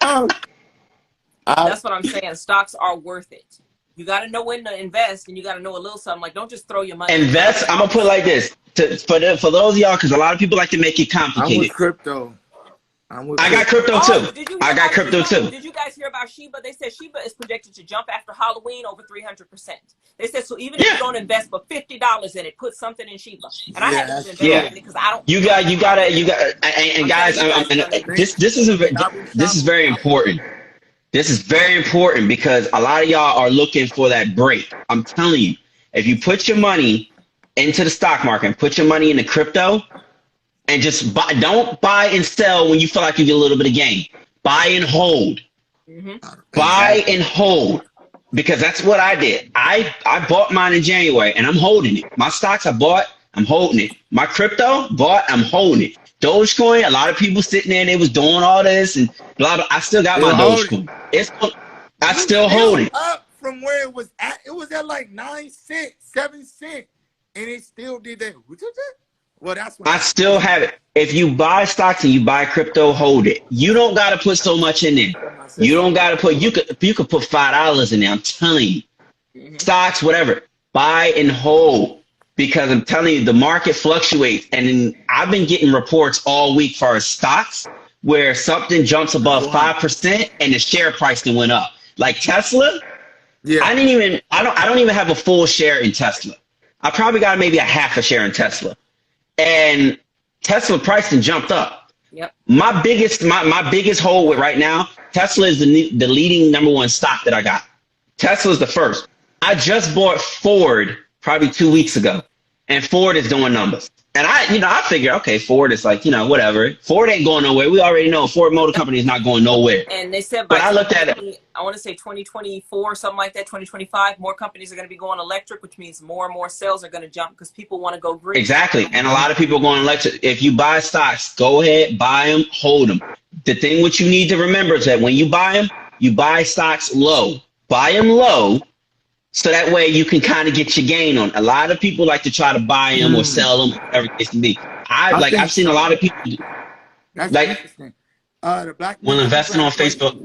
that's what I'm saying. Stocks are worth it. You got to know when to invest, and you got to know a little something. Like, don't just throw your money. Invest. I'm gonna put it like this for those of y'all, because a lot of people like to make it complicated. I'm with crypto. I got crypto too. I got crypto too. Did you guys hear about Shiba? They said Shiba is projected to jump after Halloween over 300%. They said, so even if you don't invest for $50 in it, put something in Shiba. And I haven't invest in it because I don't. You got and guys, this is very important. This is very important because a lot of y'all are looking for that break. I'm telling you, if you put your money into the stock market and put your money into crypto, and just don't buy and sell when you feel like you get a little bit of gain. Buy and hold. Mm-hmm. Buy and hold. Because that's what I did. I bought mine in January and I'm holding it. My stocks I bought, I'm holding it. My crypto bought, I'm holding it. Dogecoin, a lot of people sitting there and they was doing all this and blah blah. I still got my Dogecoin. I still hold it. Up from where it was at like 9 cents, 7 cents, and it still did that. Well, that's what I still have it. If you buy stocks and you buy crypto, hold it. You don't got to put so much in there. You don't got to put. You could put $5 in there. I'm telling you, stocks, whatever. Buy and hold because I'm telling you, the market fluctuates. And I've been getting reports all week for stocks where something jumps above 5% and the share price then went up. Like Tesla. Yeah. I don't even have a full share in Tesla. I probably got maybe a half a share in Tesla. And Tesla price and jumped up. Yep. My biggest hold with right now, Tesla is the leading #1 stock that I got. Tesla is the first. I just bought Ford probably 2 weeks ago, and Ford is doing numbers. And I figure, okay, Ford is like, whatever. Ford ain't going nowhere. We already know Ford Motor Company is not going nowhere. And they said, but I looked at it. I want to say 2024, something like that, 2025, more companies are going to be going electric, which means more and more sales are going to jump because people want to go green. Exactly. And a lot of people are going electric. If you buy stocks, go ahead, buy them, hold them. The thing what you need to remember is that when you buy them, you buy stocks low. Buy them low. So that way you can kind of get your gain on. A lot of people like to try to buy them or sell them, whatever it can be. I've seen a lot of people That's interesting. The black when investing on Facebook.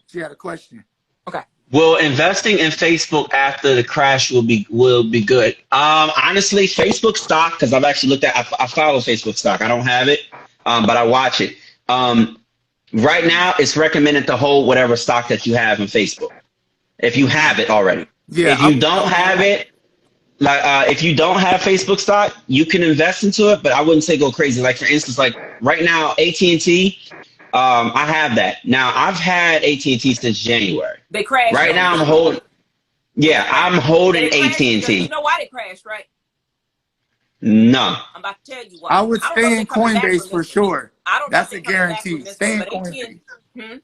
She had a question. Okay. Will investing in Facebook after the crash will be good? Honestly, Facebook stock, because I've actually looked at. I follow Facebook stock. I don't have it, but I watch it. Right now, it's recommended to hold whatever stock that you have in Facebook. If you have it already. Yeah, If you don't have it, if you don't have Facebook stock, you can invest into it, but I wouldn't say go crazy. Like for instance, like right now, AT&T, I have that. Now I've had AT&T since January. They crashed. Right now I'm holding. Yeah, I'm holding AT&T. You know why they crashed, right? No. I'm about to tell you why. I would stay in Coinbase for sure. I don't. That's a guarantee. Stay in Coinbase.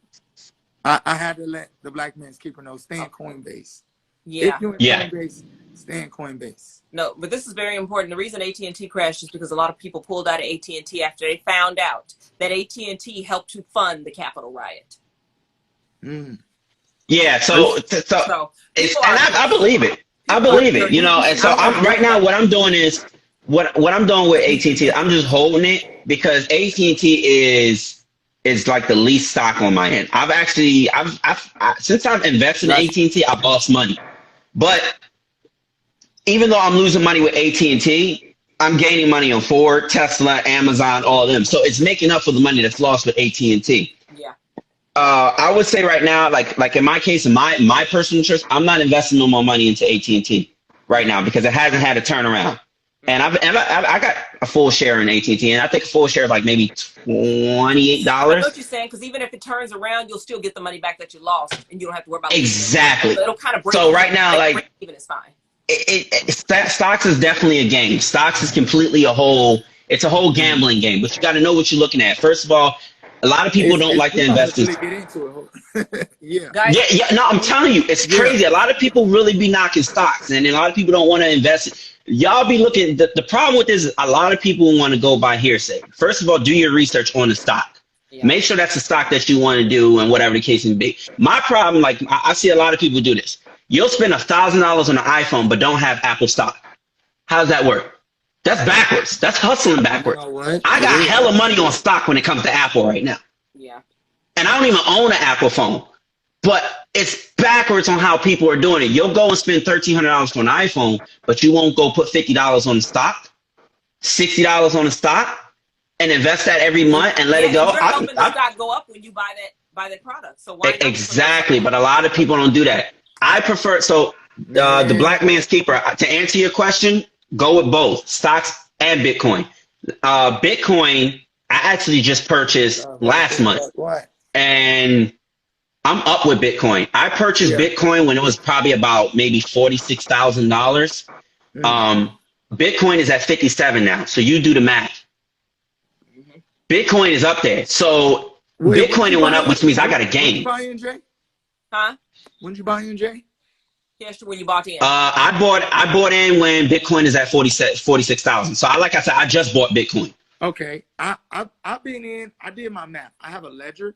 I had to let the black man's keeper know. Stay in Coinbase. Yeah. If you're in Coinbase, stay in Coinbase. No, but this is very important. The reason AT&T crashed is because a lot of people pulled out of AT&T after they found out that AT&T helped to fund the Capitol riot. Yeah, so it's, and I believe it. I believe it. You know, and so I'm right now. What I'm doing is what I'm doing with AT&T. I'm just holding it because AT&T is like the least stock on my end. I've since I've invested in AT&T, I've lost money. But even though I'm losing money with AT&T, I'm gaining money on Ford, Tesla, Amazon, all of them. So it's making up for the money that's lost with AT&T. Yeah. I would say right now, like in my case, in my personal interest, I'm not investing no more money into AT&T right now because it hasn't had a turnaround. And I got a full share in AT&T, and I think a full share of like maybe $28. I know what you're saying, because even if it turns around, you'll still get the money back that you lost, and you don't have to worry about exactly. So it'll kind of break. So right now, like even is fine. Stocks is definitely a game. Stocks is completely it's a whole gambling game, but you got to know what you're looking at. First of all, a lot of people don't like to invest in. Get into it. Yeah. No, I'm telling you, it's crazy. A lot of people really be knocking stocks, and a lot of people don't want to invest. Y'all be looking. The problem with this is a lot of people want to go by hearsay. First of all, do your research on the stock. Yeah. Make sure that's the stock that you want to do, and whatever the case may be. My problem, like I see a lot of people do this. You'll spend $1,000 on an iPhone, but don't have Apple stock. How does that work? That's backwards. That's hustling backwards. You know I got hella money on stock when it comes to Apple right now. Yeah. And I don't even own an Apple phone. But it's backwards on how people are doing it. You'll go and spend $1,300 for an iPhone, but you won't go put $50 on the stock, $60 on the stock, and invest that every month and let it go. You're hoping the stock go up when you buy that product. So why exactly, but a lot of people don't do that. I prefer the black man's keeper. To answer your question, go with both stocks and Bitcoin. Bitcoin, I actually just purchased last month, and I'm up with Bitcoin. I purchased Bitcoin when it was probably about maybe $46,000. Bitcoin is at 57 now, so you do the math. Bitcoin is up there, so Bitcoin went up, which means I got a gain. Huh? When did you buy in, Jay? Yes, when you bought in. I bought in when Bitcoin is at 46,000. So like I said, I just bought Bitcoin. Okay, I've been in. I did my math. I have a ledger.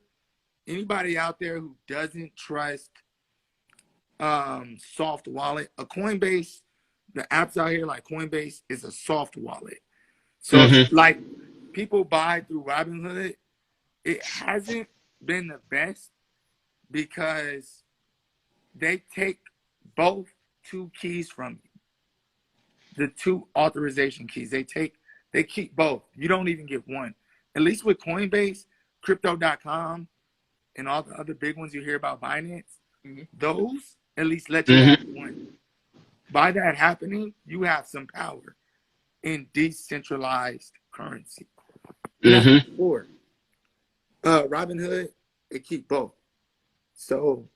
Anybody out there who doesn't trust soft wallet, a Coinbase, the apps out here like Coinbase is a soft wallet. So like people buy through Robinhood, it hasn't been the best because they take both two keys from you. The two authorization keys. They keep both. You don't even get one. At least with Coinbase, crypto.com, and all the other big ones you hear about Binance, those at least let you have one. By that happening, you have some power in decentralized currency. Or Robinhood, they keep both. So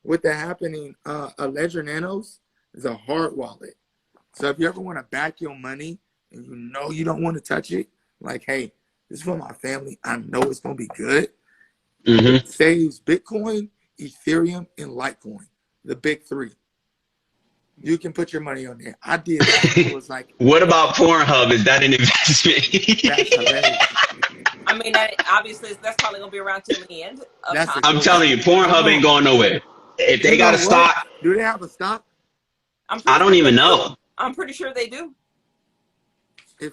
with that happening, a Ledger Nanos is a hard wallet. So if you ever want to back your money and you know you don't want to touch it, like, hey, this is for my family, I know it's going to be good. It saves Bitcoin, Ethereum, and Litecoin, the big three. You can put your money on there. I did that. It was like, what about Pornhub? Is that an investment? That's hilarious. I mean, obviously, that's probably going to be around till the end of time. I'm telling you, Pornhub ain't going nowhere. If they got a stock. Do they have a stock? I don't even know. I'm pretty sure they do.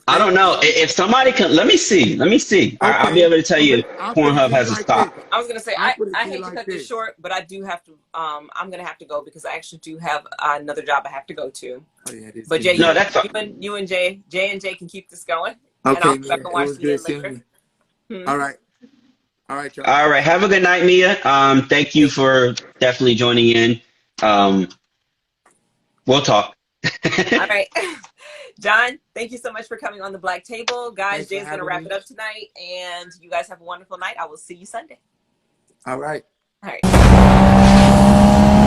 I don't know. If somebody can, let me see. Let me see. I'll be able to tell you. I'll put it Pornhub to you has a like stock. this. I was gonna say I'll put it I to you hate to like cut this this. short, but I do have to. I'm gonna have to go because I actually do have another job I have to go to. Oh, yeah, this But is Jay, No, you, that's fine. you and Jay and Jay can keep this going, and okay, I'll go back Mia. and It watch was the good end seeing later. you. All right. All right, y'all. All right. Have a good night, Mia. Thank you for definitely joining in. We'll talk. All right. John, thank you so much for coming on the Black Table. Guys, Thanks for Jay's going to having wrap me. it up tonight, and you guys have a wonderful night. I will see you Sunday. All right. All right.